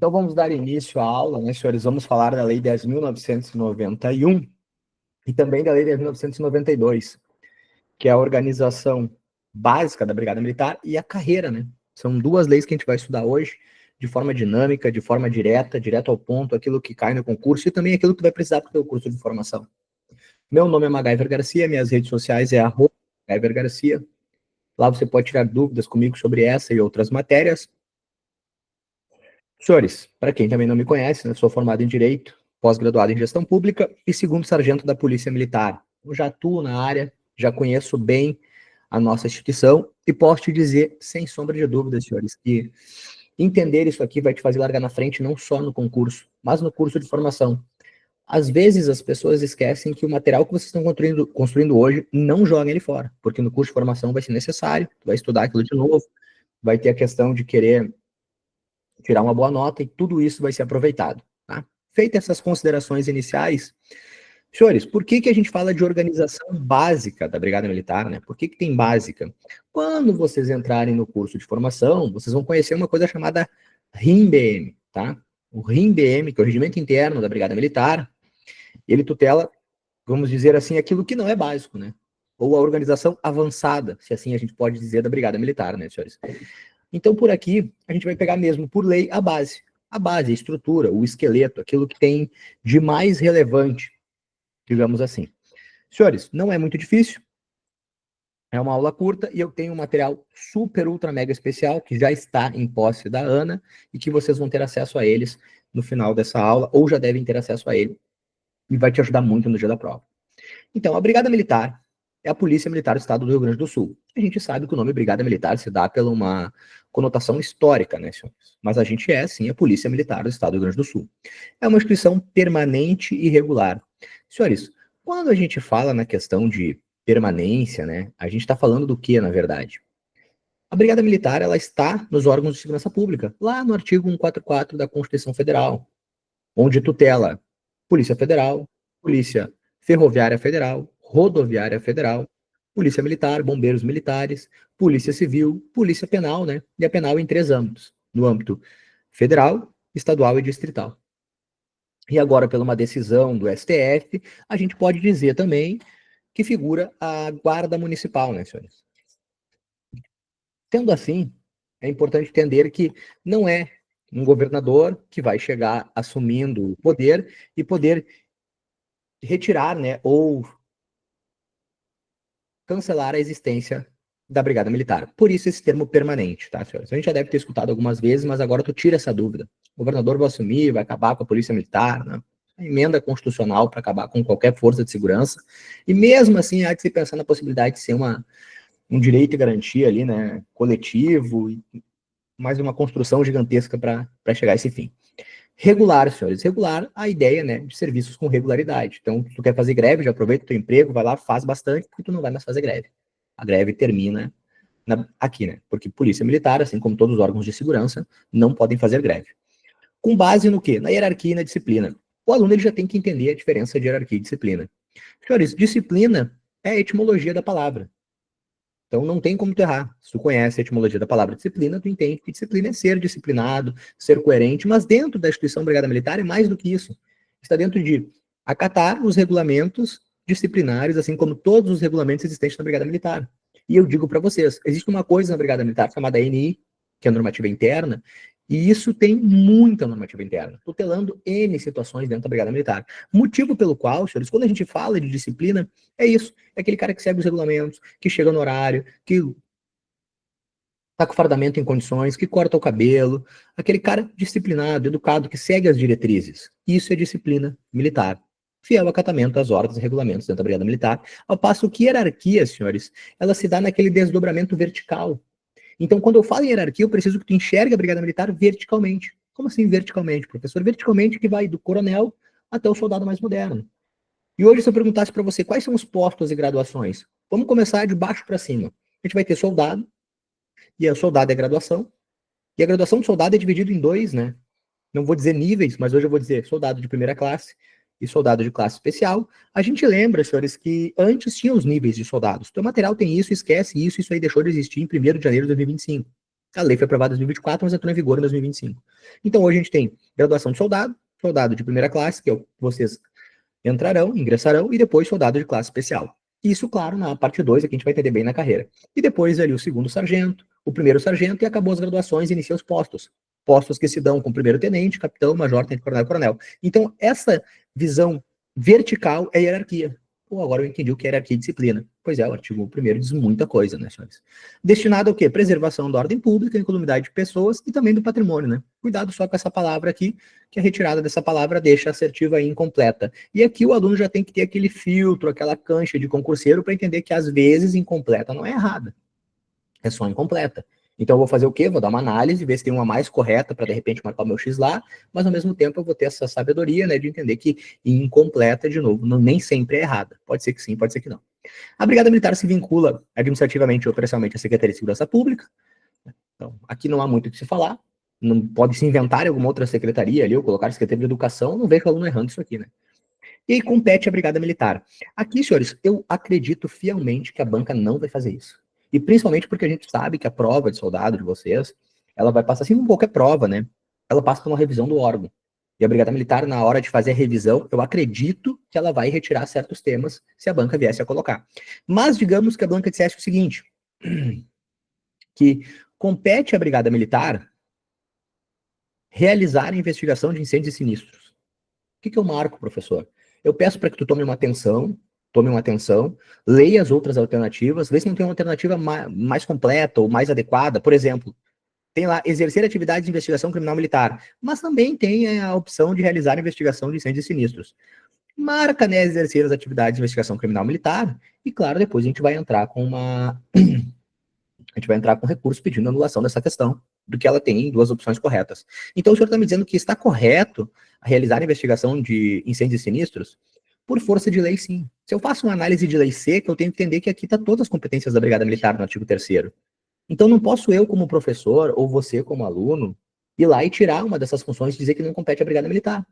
Então vamos dar início à aula, né, senhores? Vamos falar da Lei 10.991 e também da Lei 10.992, que é a organização básica da Brigada Militar e a carreira, né? São duas leis que a gente vai estudar hoje, de forma dinâmica, de forma direta, direto ao ponto, aquilo que cai no concurso e também aquilo que vai precisar para o teu curso de formação. Meu nome é MacGyver Garcia, minhas redes sociais é @MacGyver Garcia. Lá você pode tirar dúvidas comigo sobre essa e outras matérias. Senhores, para quem também não me conhece, né, sou formado em Direito, pós-graduado em Gestão Pública e segundo sargento da Polícia Militar. Eu já atuo na área, já conheço bem a nossa instituição e posso te dizer, sem sombra de dúvidas, senhores, que entender isso aqui vai te fazer largar na frente não só no concurso, mas no curso de formação. Às vezes as pessoas esquecem que o material que vocês estão construindo hoje não joguem ele fora, porque no curso de formação vai ser necessário, tu vai estudar aquilo de novo, vai ter a questão de querer tirar uma boa nota e tudo isso vai ser aproveitado. Tá? Feitas essas considerações iniciais, senhores, por que a gente fala de organização básica da Brigada Militar, né? Por que tem básica? Quando vocês entrarem no curso de formação, vocês vão conhecer uma coisa chamada RIM-BM, tá? O RIM-BM, que é o Regimento Interno da Brigada Militar, ele tutela, vamos dizer assim, aquilo que não é básico, né? Ou a organização avançada, se assim a gente pode dizer, da Brigada Militar, né, senhores? Então, por aqui, a gente vai pegar mesmo, por lei, a base. A base, a estrutura, o esqueleto, aquilo que tem de mais relevante, digamos assim. Senhores, não é muito difícil, é uma aula curta e eu tenho um material super, ultra, mega especial que já está em posse da Ana e que vocês vão ter acesso a eles no final dessa aula, ou já devem ter acesso a ele, e vai te ajudar muito no dia da prova. Então, a Brigada Militar é a Polícia Militar do Estado do Rio Grande do Sul. A gente sabe que o nome Brigada Militar se dá pela uma conotação histórica, né, senhores? Mas a gente é, sim, a Polícia Militar do Estado do Rio Grande do Sul. É uma instituição permanente e regular. Senhores, quando a gente fala na questão de permanência, né, a gente está falando do que, na verdade? A Brigada Militar, ela está nos órgãos de segurança pública, lá no artigo 144 da Constituição Federal, onde tutela Polícia Federal, Polícia Ferroviária Federal, Rodoviária Federal, Polícia Militar, Bombeiros Militares, Polícia Civil, Polícia Penal, né? E a penal em 3 âmbitos: no âmbito federal, estadual e distrital. E agora, pela uma decisão do STF, a gente pode dizer também que figura a Guarda Municipal, né, senhores? Tendo assim, é importante entender que não é um governador que vai chegar assumindo o poder e poder retirar, né, ou cancelar a existência da Brigada Militar. Por isso esse termo permanente, tá, senhores? A gente já deve ter escutado algumas vezes, mas agora tu tira essa dúvida. O governador vai assumir, vai acabar com a Polícia Militar, né? A emenda constitucional para acabar com qualquer força de segurança. E mesmo assim, há de se pensar na possibilidade de ser um direito e garantia ali, né, coletivo, mais uma construção gigantesca para chegar a esse fim. Regular, senhores. Regular, a ideia, né, de serviços com regularidade. Então, se tu quer fazer greve, já aproveita o teu emprego, vai lá, faz bastante, porque tu não vai mais fazer greve. A greve termina aqui, né? Porque polícia militar, assim como todos os órgãos de segurança, não podem fazer greve. Com base no quê? Na hierarquia e na disciplina. O aluno ele já tem que entender a diferença de hierarquia e disciplina. Senhores, disciplina é a etimologia da palavra. Então não tem como tu errar. Se tu conhece a etimologia da palavra disciplina, tu entende que disciplina é ser disciplinado, ser coerente, mas dentro da instituição Brigada Militar é mais do que isso. Está dentro de acatar os regulamentos disciplinares, assim como todos os regulamentos existentes na Brigada Militar. E eu digo para vocês, existe uma coisa na Brigada Militar chamada NI, que é a normativa interna, e isso tem muita normativa interna, tutelando N situações dentro da Brigada Militar. Motivo pelo qual, senhores, quando a gente fala de disciplina, é isso. É aquele cara que segue os regulamentos, que chega no horário, que tá com o fardamento em condições, que corta o cabelo. Aquele cara disciplinado, educado, que segue as diretrizes. Isso é disciplina militar. Fiel acatamento às ordens e regulamentos dentro da Brigada Militar. Ao passo que hierarquia, senhores, ela se dá naquele desdobramento vertical. Então, quando eu falo em hierarquia, eu preciso que tu enxergue a Brigada Militar verticalmente. Como assim verticalmente, professor? Verticalmente que vai do coronel até o soldado mais moderno. E hoje, se eu perguntasse para você quais são os postos e graduações, vamos começar de baixo para cima. A gente vai ter soldado, e o soldado é graduação, e a graduação do soldado é dividido em 2, né? Não vou dizer níveis, mas hoje eu vou dizer soldado de primeira classe e soldado de classe especial. A gente lembra, senhores, que antes tinha os níveis de soldados. Então, o material tem isso, esquece isso, isso aí deixou de existir em 1º de janeiro de 2025. A lei foi aprovada em 2024, mas entrou em vigor em 2025. Então, hoje a gente tem graduação de soldado, soldado de primeira classe, que é o que vocês entrarão, ingressarão, e depois soldado de classe especial. Isso, claro, na parte 2, aqui a gente vai entender bem na carreira. E depois ali o segundo sargento, o primeiro sargento, e acabou as graduações e inicia os postos. Postos que se dão com primeiro tenente, capitão, major, tenente, coronel, coronel. Então, essa visão vertical é hierarquia. Pô, agora eu entendi o que é hierarquia e disciplina. Pois é, o artigo 1º diz muita coisa, né, senhores? Destinado ao quê? Preservação da ordem pública, incolumidade de pessoas e também do patrimônio, né? Cuidado só com essa palavra aqui, que a retirada dessa palavra deixa assertiva e incompleta. E aqui o aluno já tem que ter aquele filtro, aquela cancha de concurseiro para entender que às vezes incompleta não é errada, é só incompleta. Então eu vou fazer o quê? Vou dar uma análise, ver se tem uma mais correta para de repente marcar o meu X lá, mas ao mesmo tempo eu vou ter essa sabedoria, né, de entender que incompleta, de novo, nem sempre é errada. Pode ser que sim, pode ser que não. A Brigada Militar se vincula administrativamente e operacionalmente à Secretaria de Segurança Pública. Então, aqui não há muito o que se falar. Não pode se inventar alguma outra secretaria ali, ou colocar Secretaria de Educação, não vejo o aluno errando isso aqui, né? E aí compete a Brigada Militar. Aqui, senhores, eu acredito fielmente que a banca não vai fazer isso. E principalmente porque a gente sabe que a prova de soldado de vocês, ela vai passar assim como qualquer prova, né? Ela passa por uma revisão do órgão. E a Brigada Militar, na hora de fazer a revisão, eu acredito que ela vai retirar certos temas se a banca viesse a colocar. Mas digamos que a banca dissesse o seguinte, que compete à Brigada Militar realizar a investigação de incêndios e sinistros. O que eu marco, professor? Eu peço para que tu tome uma atenção, leia as outras alternativas, vê se não tem uma alternativa mais completa ou mais adequada. Por exemplo, tem lá exercer atividades de investigação criminal militar, mas também tem a opção de realizar investigação de incêndios e sinistros. Marca, né, exercer as atividades de investigação criminal militar, e claro, depois a gente vai entrar com recurso pedindo anulação dessa questão, do que ela tem duas opções corretas. Então o senhor está me dizendo que está correto realizar a investigação de incêndios e sinistros? Por força de lei, sim. Se eu faço uma análise de lei seca, eu tenho que entender que aqui está todas as competências da Brigada Militar no artigo 3º. Então não posso eu, como professor, ou você, como aluno, ir lá e tirar uma dessas funções e dizer que não compete à Brigada Militar.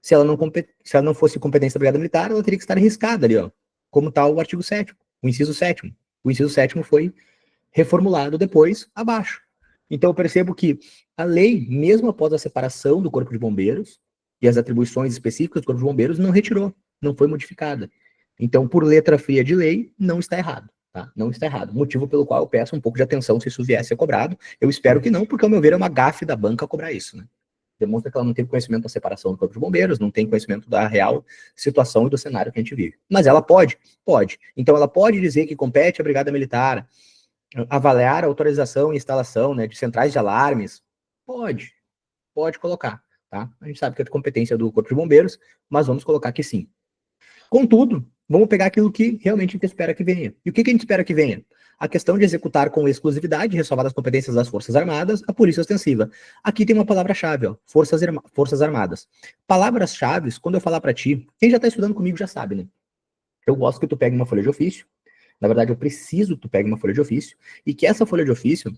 Se ela não fosse competência da Brigada Militar, ela teria que estar arriscada ali, ó, como está o artigo 7º, o inciso 7º. O inciso 7º foi reformulado depois, abaixo. Então eu percebo que a lei, mesmo após a separação do Corpo de Bombeiros e as atribuições específicas do Corpo de Bombeiros, não retirou, não foi modificada. Então, por letra fria de lei, não está errado. Tá? Não está errado. Motivo pelo qual eu peço um pouco de atenção se isso viesse a ser cobrado. Eu espero que não, porque, ao meu ver, é uma gafe da banca cobrar isso. Né? Demonstra que ela não tem conhecimento da separação do Corpo de Bombeiros, não tem conhecimento da real situação e do cenário que a gente vive. Mas ela pode? Pode. Então, ela pode dizer que compete à Brigada Militar avaliar a autorização e instalação, né, de centrais de alarmes? Pode colocar, tá? A gente sabe que é de competência do Corpo de Bombeiros, mas vamos colocar que sim. Contudo, vamos pegar aquilo que realmente a gente espera que venha. E o que a gente espera que venha? A questão de executar com exclusividade, ressalvadas as competências das Forças Armadas, a Polícia Ostensiva. Aqui tem uma palavra-chave, ó, Forças Armadas. Palavras-chave, quando eu falar para ti, quem já está estudando comigo já sabe, né? Eu gosto que tu pegue uma folha de ofício. Na verdade, eu preciso que tu pegue uma folha de ofício e que essa folha de ofício,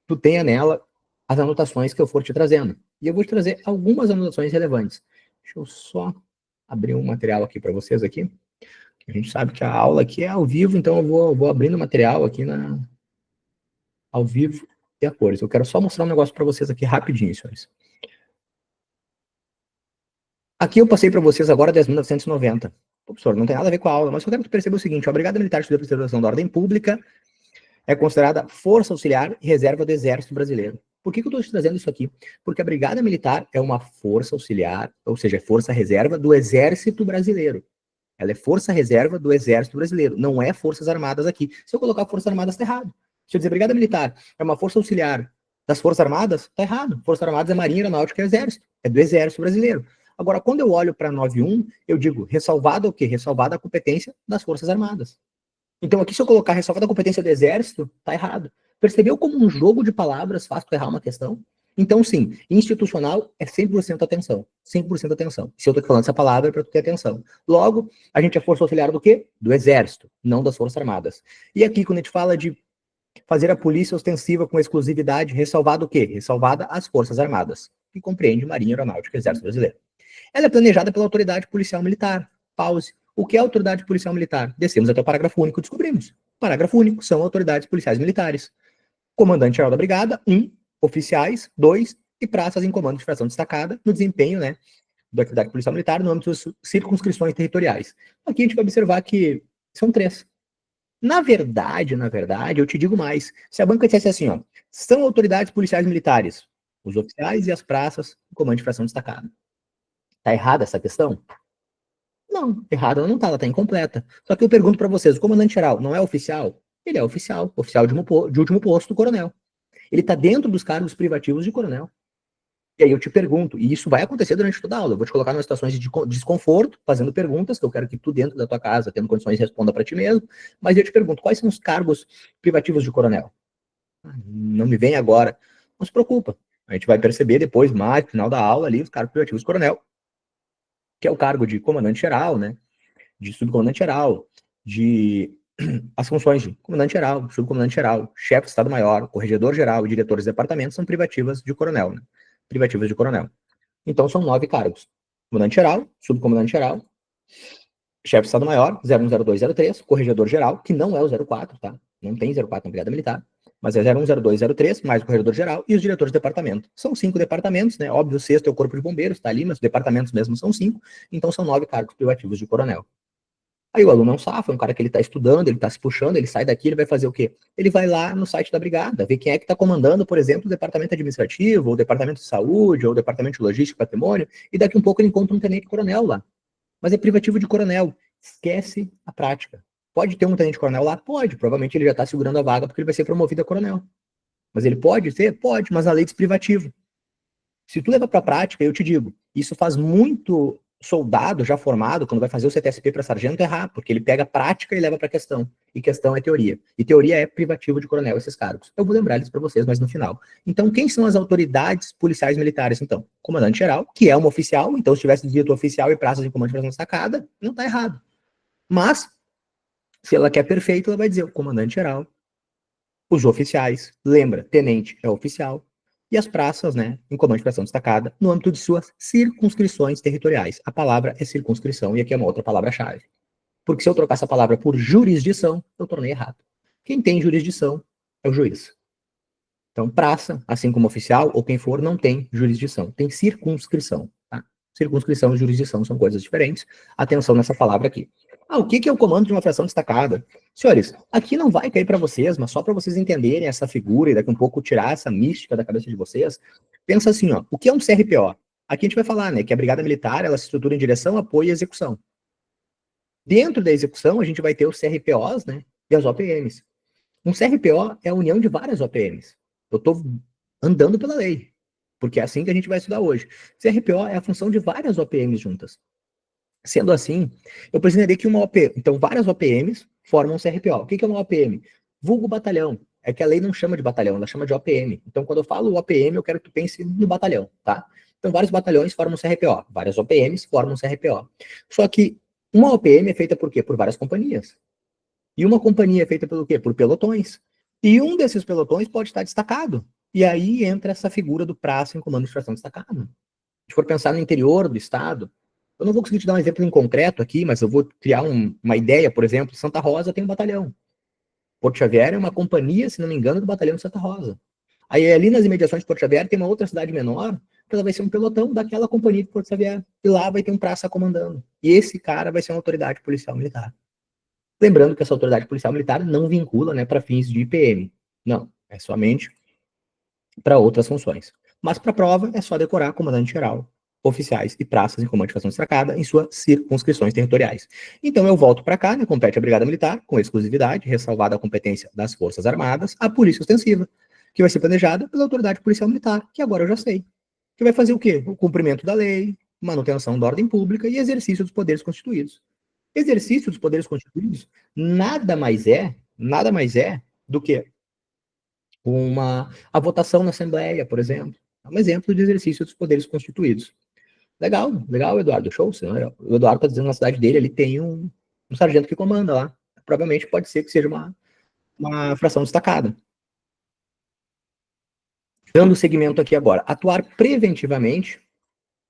tu tenha nela as anotações que eu for te trazendo. E eu vou te trazer algumas anotações relevantes. Deixa eu só abrir um material aqui para vocês aqui. A gente sabe que a aula aqui é ao vivo, então eu vou abrindo o material aqui ao vivo e a cores. Eu quero só mostrar um negócio para vocês aqui rapidinho, senhores. Aqui eu passei para vocês agora 10.990. Professor, não tem nada a ver com a aula, mas eu quero que tu perceba o seguinte: a Brigada Militar de Preservação da Ordem Pública é considerada força auxiliar e reserva do Exército Brasileiro. Por que eu estou te trazendo isso aqui? Porque a Brigada Militar é uma força auxiliar, ou seja, força reserva do Exército Brasileiro. Ela é força reserva do Exército Brasileiro, não é Forças Armadas aqui. Se eu colocar Forças Armadas, está errado. Se eu dizer Brigada Militar é uma força auxiliar das Forças Armadas, está errado. Forças Armadas é Marinha, Aeronáutica e Exército. É do Exército Brasileiro. Agora, quando eu olho para 9.1, eu digo ressalvada o quê? Ressalvada a competência das Forças Armadas. Então aqui, se eu colocar ressalvada a competência do Exército, tá errado. Percebeu como um jogo de palavras faz tu errar uma questão? Então, sim, institucional é 100% atenção. 100% atenção. Se eu tô falando essa palavra, é para tu ter atenção. Logo, a gente é força auxiliar do quê? Do Exército, não das Forças Armadas. E aqui, quando a gente fala de fazer a polícia ostensiva com exclusividade, ressalvada o quê? Ressalvada as Forças Armadas, que compreende Marinha, Aeronáutica e Exército Brasileiro. Ela é planejada pela autoridade policial militar. Pause. O que é autoridade policial militar? Descemos até o parágrafo único e descobrimos. Parágrafo único são autoridades policiais militares. Comandante-geral da brigada, 1. oficiais, 2, e praças em comando de fração destacada no desempenho, né, da atividade policial militar no âmbito das circunscrições territoriais. Aqui a gente vai observar que são 3. Na verdade, eu te digo mais. Se a banca dissesse assim, ó, são autoridades policiais militares, os oficiais e as praças em comando de fração destacada. Tá errada essa questão? Não, errada ela não tá, ela tá incompleta. Só que eu pergunto para vocês, o comandante-geral não é oficial? Ele é oficial, oficial de último posto, coronel. Ele tá dentro dos cargos privativos de coronel. E aí eu te pergunto, e isso vai acontecer durante toda a aula, eu vou te colocar em situações de desconforto, fazendo perguntas, que eu quero que tu, dentro da tua casa, tendo condições, responda para ti mesmo, mas eu te pergunto, quais são os cargos privativos de coronel? Não me vem agora. Não se preocupa, a gente vai perceber depois, mais no final da aula ali, os cargos privativos de coronel, que é o cargo de comandante-geral, né, de subcomandante-geral, de as funções de comandante-geral, subcomandante-geral, chefe de Estado-Maior, corregedor-geral e diretores de departamento são privativas de coronel, né? Privativas de coronel. Então, são 9 cargos. Comandante-geral, subcomandante-geral, chefe de Estado-Maior, 010203, corregedor-geral, que não é o 04, tá? Não tem 04 na Brigada Militar, mas é 010203, mais o corregedor-geral e os diretores de departamento. São 5 departamentos, né? Óbvio, o sexto é o Corpo de Bombeiros, tá ali, mas os departamentos mesmo são 5, então são 9 cargos privativos de coronel. Aí o aluno é um safo, é um cara que ele tá estudando, ele tá se puxando, ele sai daqui, ele vai fazer o quê? Ele vai lá no site da brigada, ver quem é que tá comandando, por exemplo, o departamento administrativo, ou o departamento de saúde, ou o departamento de logística e patrimônio, e daqui um pouco ele encontra um tenente-coronel lá. Mas é privativo de coronel. Esquece a prática. Pode ter um tenente-coronel lá? Pode. Provavelmente ele já tá segurando a vaga porque ele vai ser promovido a coronel. Mas ele pode ser? Pode, mas a lei diz privativo. Se tu leva para a prática, eu te digo, isso faz muito soldado já formado, quando vai fazer o CTSP para sargento, errar, porque ele pega a prática e leva para questão. E questão é teoria. E teoria é privativo de coronel, esses cargos. Eu vou lembrar eles para vocês, mas no final. Então, quem são as autoridades policiais militares, então? Comandante-geral, que é uma oficial, então se tivesse dito oficial e praças em comando de operação destacada, não está errado. Mas, se ela quer perfeito, ela vai dizer o comandante-geral, os oficiais, lembra, tenente é oficial, e as praças, né, em comando de operação destacada, no âmbito de suas circunscrições territoriais. A palavra é circunscrição, e aqui é uma outra palavra-chave. Porque se eu trocar essa palavra por jurisdição, eu tornei errado. Quem tem jurisdição é o juiz. Então, praça, assim como oficial, ou quem for, não tem jurisdição, tem circunscrição. Tá? Circunscrição e jurisdição são coisas diferentes. Atenção nessa palavra aqui. O que é o comando de uma fração destacada? Senhores, aqui não vai cair para vocês, mas só para vocês entenderem essa figura e daqui um pouco tirar essa mística da cabeça de vocês. Pensa assim, ó, o que é um CRPO? Aqui a gente vai falar, né, que a Brigada Militar, ela se estrutura em direção, apoio e execução. Dentro da execução, a gente vai ter os CRPOs, né, e as OPMs. Um CRPO é a união de várias OPMs. Eu estou andando pela lei, porque é assim que a gente vai estudar hoje. CRPO é a função de várias OPMs juntas. Sendo assim, eu precisaria que uma OP, então várias OPMs formam um CRPO. O que é uma OPM? Vulgo batalhão. É que a lei não chama de batalhão, ela chama de OPM. Então, quando eu falo OPM, eu quero que tu pense no batalhão, tá? Então, vários batalhões formam um CRPO, várias OPMs formam um CRPO. Só que uma OPM é feita por quê? Por várias companhias. E uma companhia é feita pelo quê? Por pelotões. E um desses pelotões pode estar destacado. E aí entra essa figura do praça em comando de fração destacado. Se for pensar no interior do estado, eu não vou conseguir te dar um exemplo em concreto aqui, mas eu vou criar uma ideia, por exemplo, Santa Rosa tem um batalhão. Porto Xavier é uma companhia, se não me engano, do batalhão de Santa Rosa. Aí ali nas imediações de Porto Xavier tem uma outra cidade menor, que ela vai ser um pelotão daquela companhia de Porto Xavier. E lá vai ter um praça comandando. E esse cara vai ser uma autoridade policial militar. Lembrando que essa autoridade policial militar não vincula, né, para fins de IPM. Não, é somente para outras funções. Mas para a prova é só decorar comandante-geral, oficiais e praças em comando de fração destacada em suas circunscrições territoriais. Então eu volto para cá, né, compete a Brigada Militar, com exclusividade, ressalvada a competência das Forças Armadas, a Polícia Ostensiva, que vai ser planejada pela autoridade policial militar, que agora eu já sei. Que vai fazer o quê? O cumprimento da lei, manutenção da ordem pública e exercício dos poderes constituídos. Exercício dos poderes constituídos nada mais é do que a votação na Assembleia, por exemplo. É um exemplo de exercício dos poderes constituídos. Legal, legal, Eduardo, show. O Eduardo está dizendo na cidade dele, ele tem um sargento que comanda lá. Provavelmente pode ser que seja uma fração destacada. Dando seguimento aqui agora, atuar preventivamente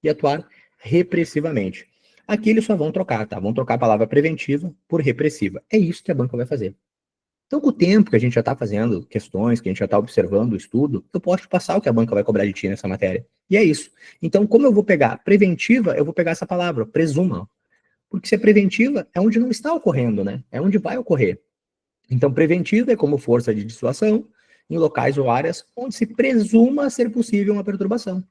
e atuar repressivamente. Aqui eles só vão trocar, tá? Vão trocar a palavra preventiva por repressiva. É isso que a banca vai fazer. Então, com o tempo que a gente já está fazendo questões, que a gente já está observando o estudo, eu posso te passar o que a banca vai cobrar de ti nessa matéria. E é isso. Então, como eu vou pegar preventiva, eu vou pegar essa palavra, presuma. Porque se é preventiva, é onde não está ocorrendo, né? É onde vai ocorrer. Então, preventiva é como força de dissuasão em locais ou áreas onde se presuma ser possível uma perturbação.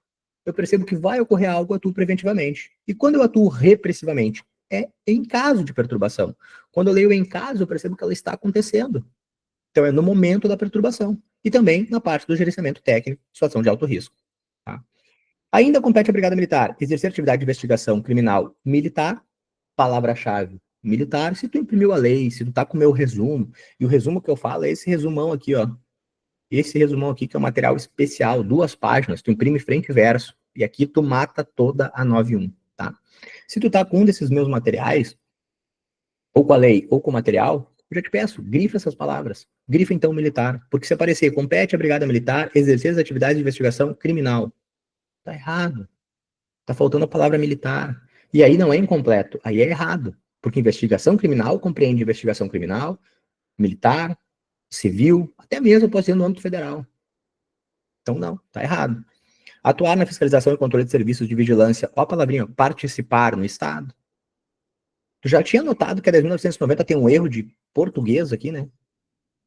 Eu percebo que vai ocorrer algo, eu atuo preventivamente. E quando eu atuo repressivamente? É em caso de perturbação. Quando eu leio em caso, eu percebo que ela está acontecendo. Então, é no momento da perturbação. E também na parte do gerenciamento técnico, situação de alto risco. Tá? Ainda compete à Brigada Militar exercer atividade de investigação criminal militar, palavra-chave, militar. Se tu imprimiu a lei, se tu tá com o meu resumo, e o resumo que eu falo é esse resumão aqui, ó. Esse resumão aqui que é um material especial, 2 páginas, tu imprime frente e verso, e aqui tu mata toda a 9.1, tá? Se tu tá com um desses meus materiais, ou com a lei, ou com o material, eu já te peço, grifa essas palavras. Grifa então militar, porque se aparecer, compete à Brigada Militar exercer as atividades de investigação criminal. Tá errado. Tá faltando a palavra militar. E aí não é incompleto, aí é errado. Porque investigação criminal compreende investigação criminal, militar, civil, até mesmo pode ser no âmbito federal. Então não, tá errado. Atuar na fiscalização e controle de serviços de vigilância, ó a palavrinha, participar no Estado. Tu já tinha notado que a 10.990 tem um erro de português aqui, né?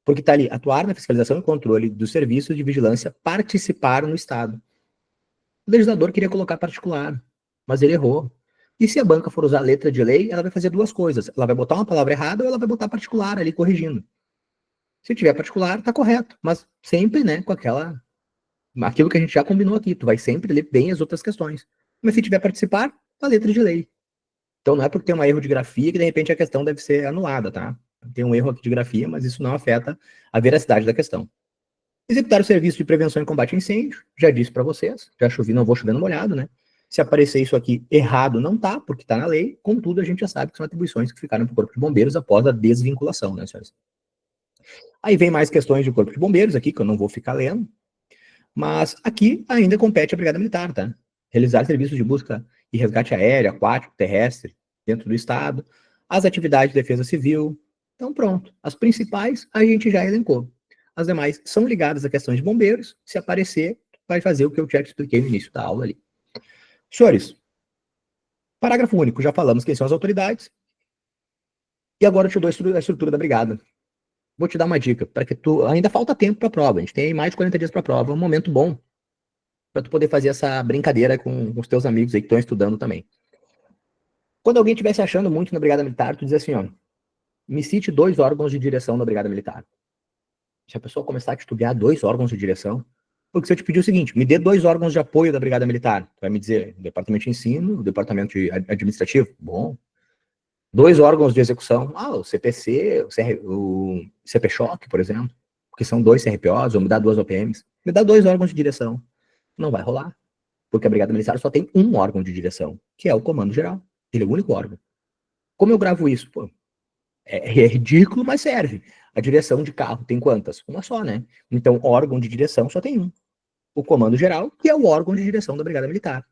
Porque tá ali, atuar na fiscalização e controle dos serviços de vigilância, participar no Estado. O legislador queria colocar particular, mas ele errou. E se a banca for usar a letra de lei, ela vai fazer 2 coisas. Ela vai botar uma palavra errada ou ela vai botar particular ali corrigindo. Se tiver particular, tá correto. Mas sempre, né, com aquilo que a gente já combinou aqui. Tu vai sempre ler bem as outras questões. Mas se tiver participar, a letra de lei. Então não é porque tem um erro de grafia que de repente a questão deve ser anulada, tá? Tem um erro aqui de grafia, mas isso não afeta a veracidade da questão. Executar o serviço de prevenção e combate a incêndio, já disse para vocês, já chovi, não vou chover no molhado, né? Se aparecer isso aqui errado, não tá, porque tá na lei, contudo, a gente já sabe que são atribuições que ficaram para o Corpo de Bombeiros após a desvinculação, né, senhores? Aí vem mais questões do Corpo de Bombeiros aqui, que eu não vou ficar lendo, mas aqui ainda compete a Brigada Militar, tá? Realizar serviços de busca e resgate aéreo, aquático, terrestre, dentro do Estado, as atividades de defesa civil. Então, pronto. As principais a gente já elencou. As demais são ligadas a questões de bombeiros. Se aparecer, vai fazer o que eu já te expliquei no início da aula ali. Senhores, parágrafo único, já falamos quem são as autoridades. E agora eu te dou a estrutura da brigada. Vou te dar uma dica, para que tu... Ainda falta tempo para a prova, a gente tem mais de 40 dias para a prova, é um momento bom para tu poder fazer essa brincadeira com os teus amigos aí que estão estudando também. Quando alguém estiver se achando muito na Brigada Militar, tu diz assim, ó, me cite 2 órgãos de direção da Brigada Militar. Se a pessoa começar a estudar 2 órgãos de direção, porque se eu te pedir o seguinte, me dê 2 órgãos de apoio da Brigada Militar, tu vai me dizer, o Departamento de Ensino, o Departamento Administrativo, bom. 2 órgãos de execução, o CPC, o CPChoc, por exemplo, que são 2 CRPOs, ou me dá 2 OPMs. Me dá 2 órgãos de direção. Não vai rolar, porque a Brigada Militar só tem um órgão de direção, que é o Comando Geral. Ele é o único órgão. Como eu gravo isso? Pô, é ridículo, mas serve. A direção de carro tem quantas? Uma só, né? Então, órgão de direção só tem um. O Comando Geral, que é o órgão de direção da Brigada Militar.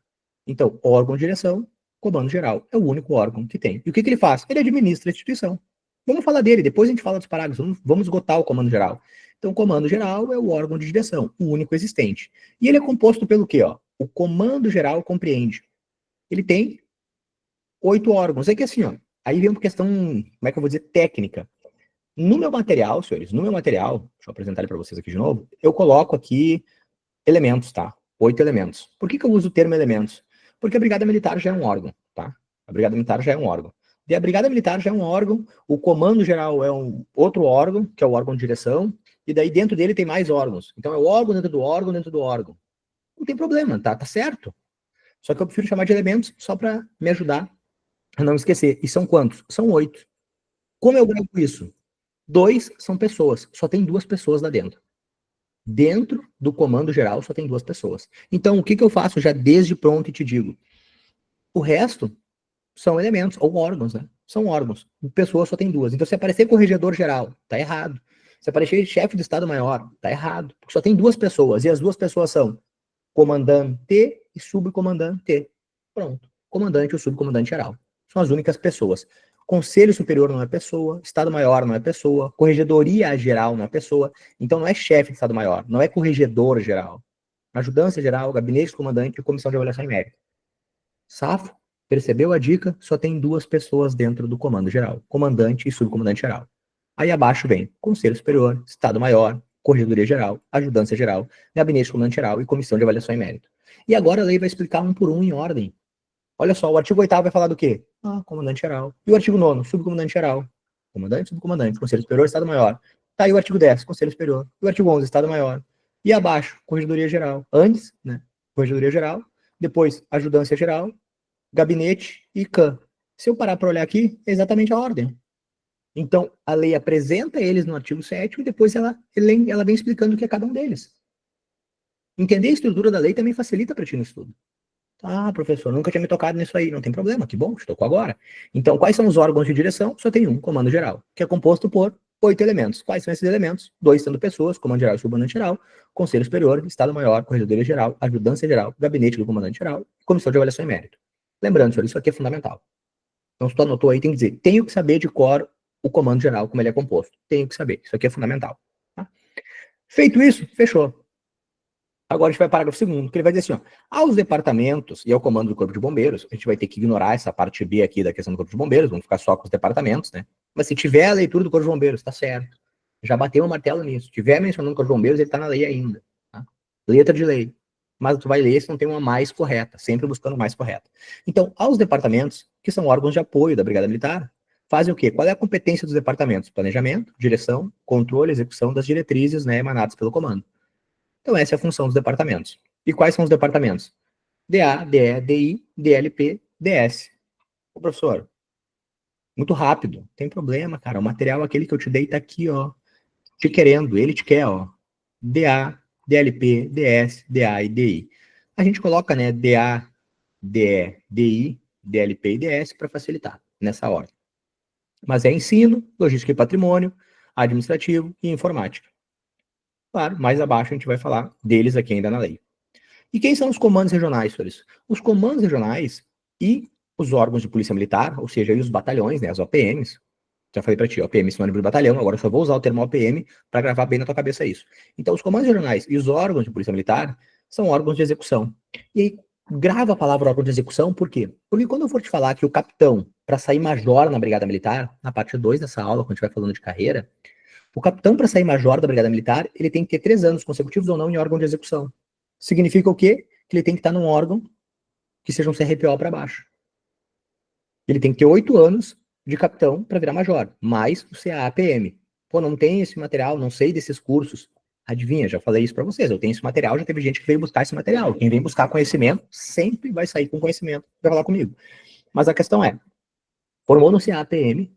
Então, órgão de direção, Comando Geral, é o único órgão que tem. E o que ele faz? Ele administra a instituição. Vamos falar dele, depois a gente fala dos parágrafos, vamos esgotar o Comando Geral. Então, o Comando Geral é o órgão de direção, o único existente. E ele é composto pelo quê? Ó? O Comando Geral compreende. Ele tem 8 órgãos. É que assim, ó, aí vem uma questão, como é que eu vou dizer, técnica. No meu material, senhores, no meu material, deixa eu apresentar ele para vocês aqui de novo, eu coloco aqui elementos, tá? 8 elementos. Por que eu uso o termo elementos? Porque a Brigada Militar já é um órgão, tá? A Brigada Militar já é um órgão. E a Brigada Militar já é um órgão, o Comando Geral é um outro órgão, que é o órgão de direção, e daí dentro dele tem mais órgãos. Então é o órgão dentro do órgão dentro do órgão. Não tem problema, tá? Tá certo. Só que eu prefiro chamar de elementos só para me ajudar a não esquecer. E são quantos? São 8. Como eu gravo isso? 2 são pessoas, só tem 2 pessoas lá dentro. Dentro do Comando Geral só tem 2 pessoas. Então, o que eu faço já desde pronto e te digo? O resto são elementos, ou órgãos, né? São órgãos. Pessoas só tem 2. Então, se aparecer corregedor geral, tá errado. Se aparecer chefe do Estado-Maior, tá errado. Porque só tem 2 pessoas. E as 2 pessoas são comandante e subcomandante. Pronto. Comandante ou subcomandante geral. São as únicas pessoas. Conselho Superior não é pessoa, Estado-Maior não é pessoa, Corregedoria Geral não é pessoa, então não é chefe de Estado-Maior, não é corregedor geral. Ajudância geral, gabinete do comandante e comissão de avaliação e mérito. Safo, percebeu a dica? Só tem duas pessoas dentro do comando geral, comandante e subcomandante geral. Aí abaixo vem Conselho Superior, Estado-Maior, Corregedoria Geral, Ajudância Geral, Gabinete do Comandante Geral e Comissão de Avaliação e Mérito. E agora a lei vai explicar um por um em ordem. Olha só, o artigo 8º vai falar do quê? Comandante Geral. E o artigo 9º, Subcomandante Geral. Comandante, Subcomandante, Conselho Superior, Estado-Maior. Tá aí o artigo 10º, Conselho Superior. E o artigo 11º, Estado-Maior. E abaixo, Corregedoria Geral. Antes, né? Corregedoria Geral. Depois, Ajudância Geral, Gabinete e CAN. Se eu parar para olhar aqui, é exatamente a ordem. Então, a lei apresenta eles no artigo 7º e depois ela vem explicando o que é cada um deles. Entender a estrutura da lei também facilita para ti no estudo. Ah, professor, nunca tinha me tocado nisso aí. Não tem problema, que bom, te tocou agora. Então, quais são os órgãos de direção? Só tem um, comando geral, que é composto por 8 elementos. Quais são esses elementos? 2 sendo pessoas, comando geral e subcomandante geral, conselho superior, estado-maior, corregedoria geral, ajudância geral, gabinete do comandante geral, comissão de avaliação e mérito. Lembrando, senhor, isso aqui é fundamental. Então, se tu anotou aí, tem que dizer, tenho que saber de cor o comando geral, como ele é composto. Tenho que saber, isso aqui é fundamental. Tá? Feito isso, fechou. Agora a gente vai para o parágrafo 2º, que ele vai dizer assim, ó, aos departamentos e ao comando do Corpo de Bombeiros, a gente vai ter que ignorar essa parte B aqui da questão do Corpo de Bombeiros, vamos ficar só com os departamentos, né? Mas se tiver a leitura do Corpo de Bombeiros, tá certo. Já bateu o martelo nisso. Se tiver mencionando o Corpo de Bombeiros, ele tá na lei ainda. Tá? Letra de lei. Mas tu vai ler se não tem uma mais correta, sempre buscando mais correta. Então, aos departamentos, que são órgãos de apoio da Brigada Militar, fazem o quê? Qual é a competência dos departamentos? Planejamento, direção, controle e execução das diretrizes, né, emanadas pelo comando. Então, essa é a função dos departamentos. E quais são os departamentos? DA, DE, DI, DLP, DS. Ô, professor, muito rápido. Tem problema, cara. O material aquele que eu te dei tá aqui, ó. Te querendo, ele te quer, ó. DA, DLP, DS, DA e DI. A gente coloca, né, DA, DE, DI, DLP e DS para facilitar nessa ordem. Mas é ensino, logística e patrimônio, administrativo e informática. Claro, mais abaixo a gente vai falar deles aqui ainda na lei. E quem são os comandos regionais, senhores? Os comandos regionais e os órgãos de polícia militar, ou seja, os batalhões, né, as OPMs. Já falei para ti, OPM sinônimo de batalhão, agora eu só vou usar o termo OPM para gravar bem na tua cabeça isso. Então, os comandos regionais e os órgãos de polícia militar são órgãos de execução. E aí, grava a palavra órgão de execução, por quê? Porque quando eu for te falar que o capitão, para sair major na Brigada Militar, na parte 2 dessa aula, quando a gente vai falando de carreira, o capitão, para sair major da Brigada Militar, ele tem que ter 3 anos consecutivos ou não em órgão de execução. Significa o quê? Que ele tem que estar num órgão que seja um CRPO para baixo. Ele tem que ter 8 anos de capitão para virar major, mais o CAPM. Pô, não tem esse material, não sei desses cursos. Adivinha, já falei isso para vocês, eu tenho esse material, já teve gente que veio buscar esse material. Quem vem buscar conhecimento sempre vai sair com conhecimento para falar comigo. Mas a questão é, formou no CAPM,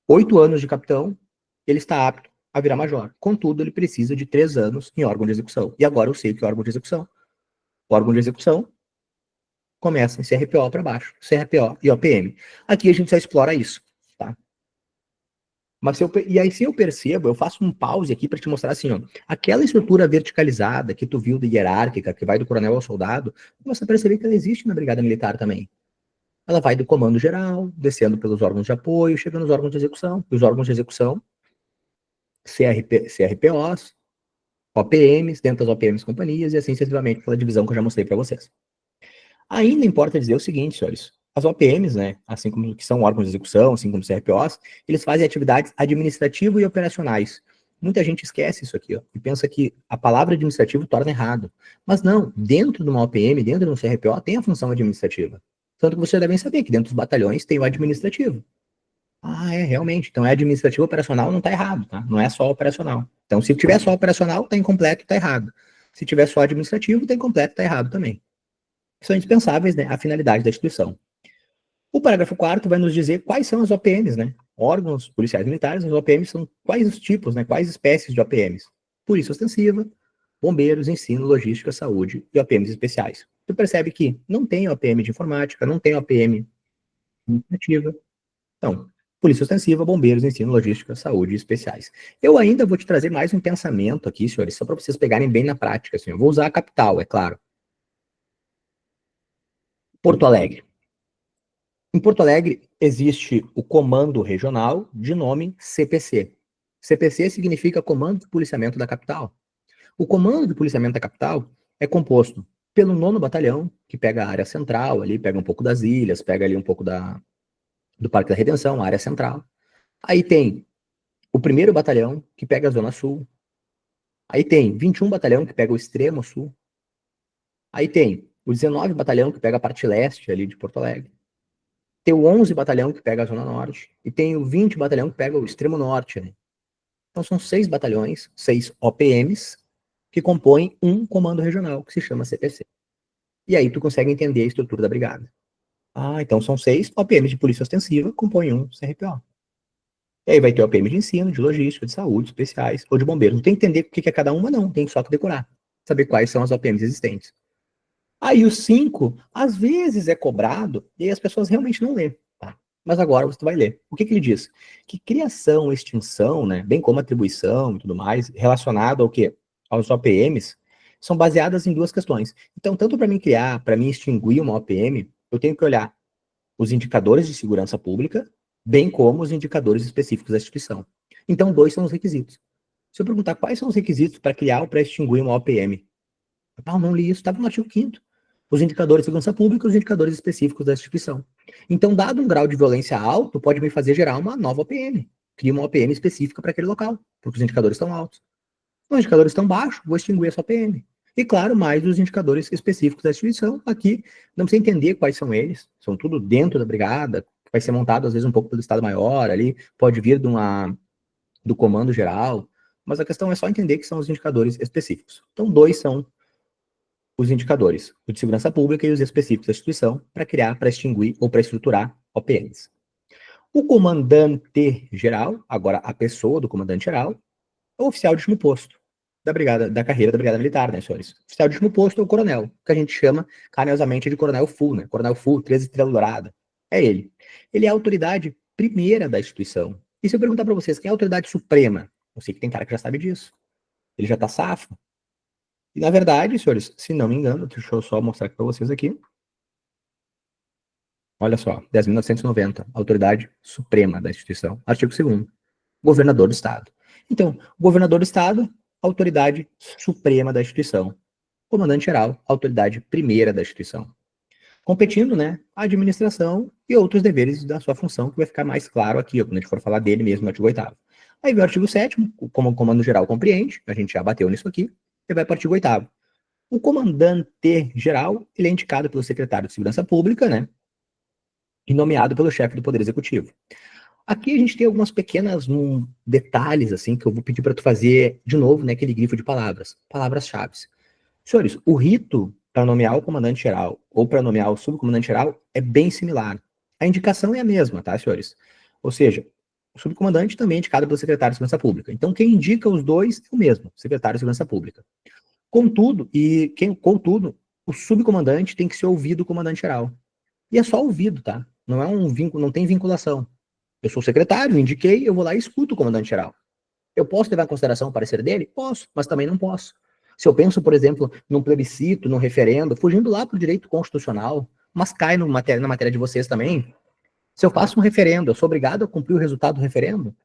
8 anos de capitão, ele está apto a virar major. Contudo, ele precisa de 3 anos em órgão de execução. E agora eu sei o que é órgão de execução. O órgão de execução começa em CRPO para baixo, CRPO e OPM. Aqui a gente só explora isso, tá? Mas e aí se eu percebo, eu faço um pause aqui para te mostrar assim, ó, aquela estrutura verticalizada que tu viu de hierárquica, que vai do coronel ao soldado, começa a perceber que ela existe na Brigada Militar também. Ela vai do comando geral, descendo pelos órgãos de apoio, chegando nos órgãos de execução. E os órgãos de execução, CRPOs, OPMs, dentro das OPMs companhias, e assim sucessivamente pela divisão que eu já mostrei para vocês. Ainda importa dizer o seguinte, senhores, as OPMs, né, assim como que são órgãos de execução, assim como os CRPOs, eles fazem atividades administrativas e operacionais. Muita gente esquece isso aqui, ó, e pensa que a palavra administrativo torna errado. Mas não, dentro de uma OPM, dentro de um CRPO, tem a função administrativa. Tanto que vocês devem saber que dentro dos batalhões tem o administrativo. Ah, é, realmente. Então é administrativo operacional, não está errado, tá? Não é só operacional. Então, se tiver só operacional, está incompleto, está errado. Se tiver só administrativo, está incompleto, está errado também. São indispensáveis, né, à finalidade da instituição. O parágrafo 4º vai nos dizer quais são as OPMs, né? Órgãos policiais militares, as OPMs são quais os tipos, né? Quais espécies de OPMs? Polícia ostensiva, bombeiros, ensino, logística, saúde e OPMs especiais. Tu percebe que não tem OPM de informática, não tem OPM administrativa. Então, polícia ostensiva, bombeiros, ensino, logística, saúde e especiais. Eu ainda vou te trazer mais um pensamento aqui, senhores, só para vocês pegarem bem na prática. Assim, eu vou usar a capital, é claro. Porto Alegre. Em Porto Alegre, existe o Comando Regional, de nome CPC. CPC significa Comando de Policiamento da Capital. O Comando de Policiamento da Capital é composto pelo 9º Batalhão, que pega a área central ali, pega um pouco das ilhas, pega ali um pouco do Parque da Redenção, a área central. Aí tem o 1º Batalhão, que pega a Zona Sul. Aí tem 21 Batalhão, que pega o extremo sul. Aí tem o 19 Batalhão, que pega a parte leste ali de Porto Alegre. Tem o 11 Batalhão, que pega a Zona Norte. E tem o 20 Batalhão, que pega o extremo norte, né? Então são 6 batalhões, 6 OPMs, que compõem um comando regional, que se chama CPC. E aí tu consegue entender a estrutura da brigada. Ah, então são 6 OPMs de polícia ostensiva, compõem um CRPO. E aí vai ter OPM de ensino, de logística, de saúde, especiais, ou de bombeiros. Não tem que entender o que é cada uma, não. Tem só que decorar. Saber quais são as OPMs existentes. Aí o 5, às vezes é cobrado, e aí as pessoas realmente não lêem. Tá? Mas agora você vai ler. O que ele diz? Que criação, extinção, né, bem como atribuição e tudo mais, relacionado ao quê? Aos OPMs, são baseadas em 2 questões. Então, tanto para mim criar, para mim extinguir uma OPM, eu tenho que olhar os indicadores de segurança pública, bem como os indicadores específicos da instituição. Então, 2 são os requisitos. Se eu perguntar quais são os requisitos para criar ou para extinguir uma OPM, não li isso, estava no artigo 5º. Os indicadores de segurança pública e os indicadores específicos da instituição. Então, dado um grau de violência alto, pode me fazer gerar uma nova OPM. Cria uma OPM específica para aquele local, porque os indicadores estão altos. Os indicadores estão baixos, vou extinguir essa OPM. E, claro, mais os indicadores específicos da instituição. Aqui, não precisa entender quais são eles. São tudo dentro da brigada. Vai ser montado, às vezes, um pouco pelo Estado-Maior ali. Pode vir do comando geral. Mas a questão é só entender que são os indicadores específicos. Então, 2 são os indicadores, o de segurança pública e os específicos da instituição, para criar, para extinguir ou para estruturar OPMs. O comandante-geral, agora a pessoa do comandante-geral, é o oficial de último posto da brigada, da carreira da brigada militar, né, senhores? O oficial de último posto é o coronel, que a gente chama carinhosamente de coronel full, né? Coronel full, 13 estrelas dourada. É ele. Ele é a autoridade primeira da instituição. E se eu perguntar para vocês, quem é a autoridade suprema? Eu sei que tem cara que já sabe disso. Ele já tá safo. E, na verdade, senhores, se não me engano, deixa eu só mostrar aqui para vocês aqui. Olha só, 10.990, autoridade suprema da instituição. Artigo 2º, governador do Estado. Então, governador do Estado, autoridade suprema da instituição. Comandante-geral, autoridade primeira da instituição. Competindo, né, a administração e outros deveres da sua função, que vai ficar mais claro aqui, quando a gente for falar dele mesmo no artigo 8º. Aí vem o artigo 7º, como o comando-geral compreende, a gente já bateu nisso aqui, e vai para o artigo 8º. O comandante-geral, ele é indicado pelo secretário de Segurança Pública, né, e nomeado pelo chefe do Poder Executivo. Aqui a gente tem algumas pequenas detalhes, assim, que eu vou pedir para tu fazer de novo, né, aquele grifo de palavras, palavras-chave. Senhores, o rito para nomear o comandante-geral ou para nomear o subcomandante-geral é bem similar. A indicação é a mesma, tá, senhores? Ou seja, o subcomandante também é indicado pelo secretário de Segurança Pública. Então, quem indica os dois é o mesmo, secretário de Segurança Pública. Contudo, o subcomandante tem que ser ouvido o comandante-geral. E é só ouvido, tá? Não é um vínculo, não tem vinculação. Eu sou secretário, indiquei, eu vou lá e escuto o comandante-geral. Eu posso levar em consideração o parecer dele? Posso, mas também não posso. Se eu penso, por exemplo, num plebiscito, num referendo, fugindo lá para o direito constitucional, mas cai na matéria de vocês também, se eu faço um referendo, eu sou obrigado a cumprir o resultado do referendo?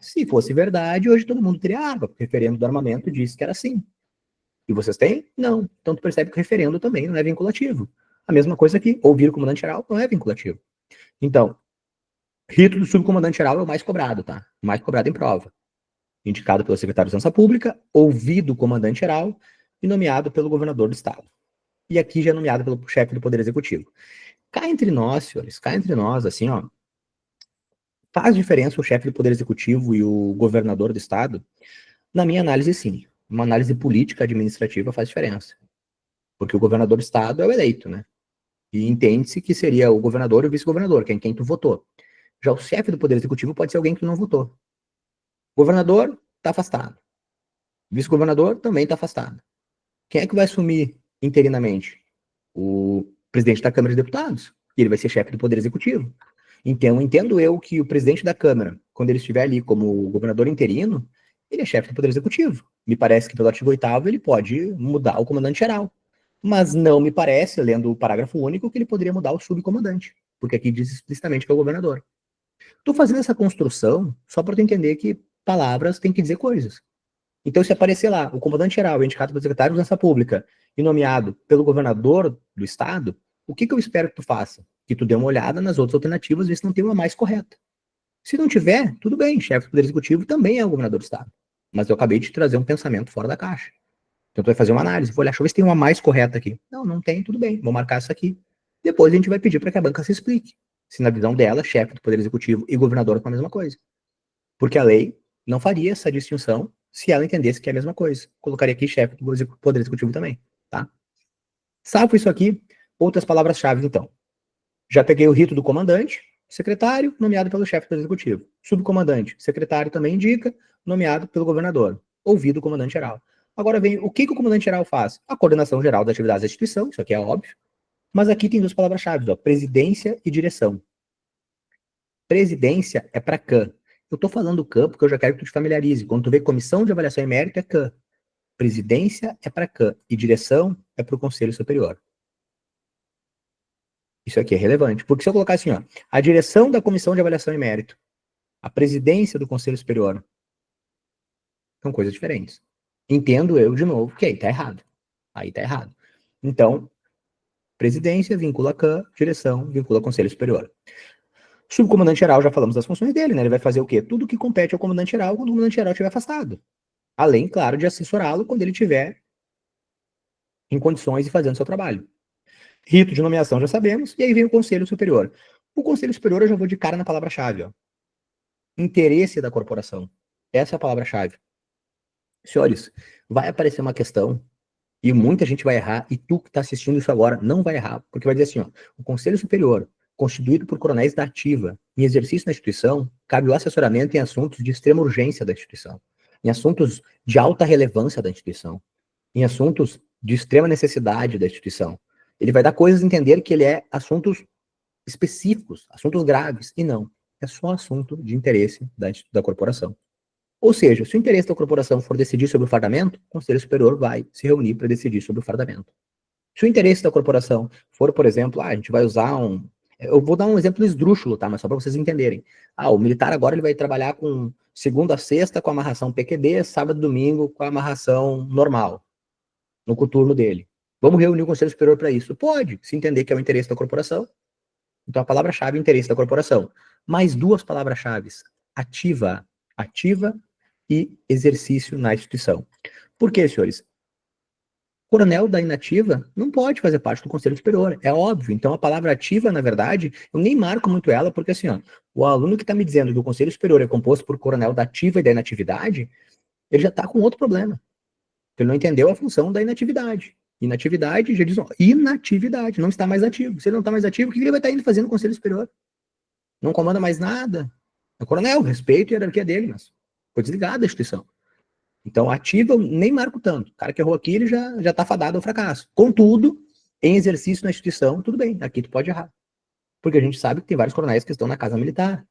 Se fosse verdade, hoje todo mundo teria água, porque o referendo do armamento disse que era assim. E vocês têm? Não. Então tu percebe que o referendo também não é vinculativo. A mesma coisa aqui, ouvir o comandante-geral não é vinculativo. Então, rito do subcomandante-geral é o mais cobrado, tá? O mais cobrado em prova. Indicado pelo secretário de Segurança Pública, ouvido o comandante-geral e nomeado pelo governador do estado. E aqui já é nomeado pelo chefe do Poder Executivo. Cá entre nós, senhores, cá entre nós, assim, ó, faz diferença o chefe do Poder Executivo e o governador do estado? Na minha análise, sim. Uma análise política administrativa faz diferença. Porque o governador do estado é o eleito, né? E entende-se que seria o governador e o vice-governador, que é em quem tu votou. Já o chefe do Poder Executivo pode ser alguém que tu não votou. Governador está afastado. Vice-governador também está afastado. Quem é que vai assumir interinamente? O presidente da Câmara de Deputados. E ele vai ser chefe do Poder Executivo. Então, entendo eu que o presidente da Câmara, quando ele estiver ali como governador interino, ele é chefe do Poder Executivo. Me parece que pelo artigo 8º ele pode mudar o comandante-geral. Mas não me parece, lendo o parágrafo único, que ele poderia mudar o subcomandante. porque aqui diz explicitamente que é o governador. Tô fazendo essa construção só para tu entender que palavras têm que dizer coisas. Então, se aparecer lá, o comandante-geral é indicado pelo secretário de Segurança Pública e nomeado pelo governador do estado, o que eu espero que tu faça? Que tu dê uma olhada nas outras alternativas, ver se não tem uma mais correta. Se não tiver, tudo bem, chefe do Poder Executivo também é o governador do estado. Mas eu acabei de trazer um pensamento fora da caixa. Então, tu vai fazer uma análise, vou olhar, deixa eu ver se tem uma mais correta aqui. Não, não tem, tudo bem, vou marcar isso aqui. Depois a gente vai pedir para que a banca se explique. Se na visão dela, chefe do Poder Executivo e governador são a mesma coisa. Porque a lei não faria essa distinção se ela entendesse que é a mesma coisa. Colocaria aqui chefe do Poder Executivo também, tá? Salvo isso aqui, outras palavras-chave, então. Já peguei o rito do comandante, secretário, nomeado pelo chefe do Executivo. Subcomandante, secretário também indica, nomeado pelo governador. Ouvido o comandante-geral. Agora vem, o que o comandante-geral faz? A coordenação geral das atividades da instituição, isso aqui é óbvio. Mas aqui tem duas palavras-chave, ó, presidência e direção. Presidência é para CAN. Eu estou falando CAN porque eu já quero que tu te familiarize. Quando tu vê comissão de avaliação e mérito, é CAN. Presidência é para CAN e direção é para o Conselho Superior. Isso aqui é relevante. Porque se eu colocar assim, ó, a direção da comissão de avaliação e mérito, a presidência do Conselho Superior, são coisas diferentes. Entendo eu, de novo, que aí tá errado. Aí tá errado. Então, presidência vincula CAN, direção vincula Conselho Superior. Subcomandante-geral, já falamos das funções dele, né? Ele vai fazer o quê? Tudo que compete ao comandante-geral quando o comandante-geral estiver afastado. Além, claro, de assessorá-lo quando ele estiver em condições de fazer o seu trabalho. Rito de nomeação já sabemos, e aí vem o Conselho Superior. O Conselho Superior eu já vou de cara na palavra-chave, ó. Interesse da corporação. Essa é a palavra-chave. Senhores, vai aparecer uma questão e muita gente vai errar, e tu que está assistindo isso agora não vai errar, porque vai dizer assim, ó, o Conselho Superior, constituído por coronéis da ativa, em exercício na instituição, cabe o assessoramento em assuntos de extrema urgência da instituição, em assuntos de alta relevância da instituição, em assuntos de extrema necessidade da instituição. Ele vai dar coisas a entender que ele é assuntos específicos, assuntos graves, e não. É só assunto de interesse da corporação. Ou seja, se o interesse da corporação for decidir sobre o fardamento, o Conselho Superior vai se reunir para decidir sobre o fardamento. Se o interesse da corporação for, por exemplo, a gente vai usar um... Eu vou dar um exemplo esdrúxulo, tá? Mas só para vocês entenderem. O militar agora ele vai trabalhar com segunda a sexta com a amarração PQD, sábado e domingo com a amarração normal, no coturno dele. Vamos reunir o Conselho Superior para isso? Pode, se entender que é o interesse da corporação. Então a palavra-chave é interesse da corporação. Mais duas palavras-chave. Ativa e exercício na instituição. Por quê, senhores? Coronel da inativa não pode fazer parte do Conselho Superior, é óbvio. Então a palavra ativa, na verdade, eu nem marco muito ela, porque assim, ó, o aluno que está me dizendo que o Conselho Superior é composto por coronel da ativa e da inatividade, ele já está com outro problema. Ele não entendeu a função da inatividade. Inatividade, já diz, ó, inatividade, não está mais ativo. Se ele não está mais ativo, o que ele vai estar indo fazendo no Conselho Superior? Não comanda mais nada. É coronel, respeito e hierarquia dele, mas foi desligado da instituição. Então, ativa, eu nem marco tanto. O cara que errou aqui, ele já tá fadado ao fracasso. Contudo, em exercício na instituição, tudo bem, aqui tu pode errar. Porque a gente sabe que tem vários coronéis que estão na Casa Militar,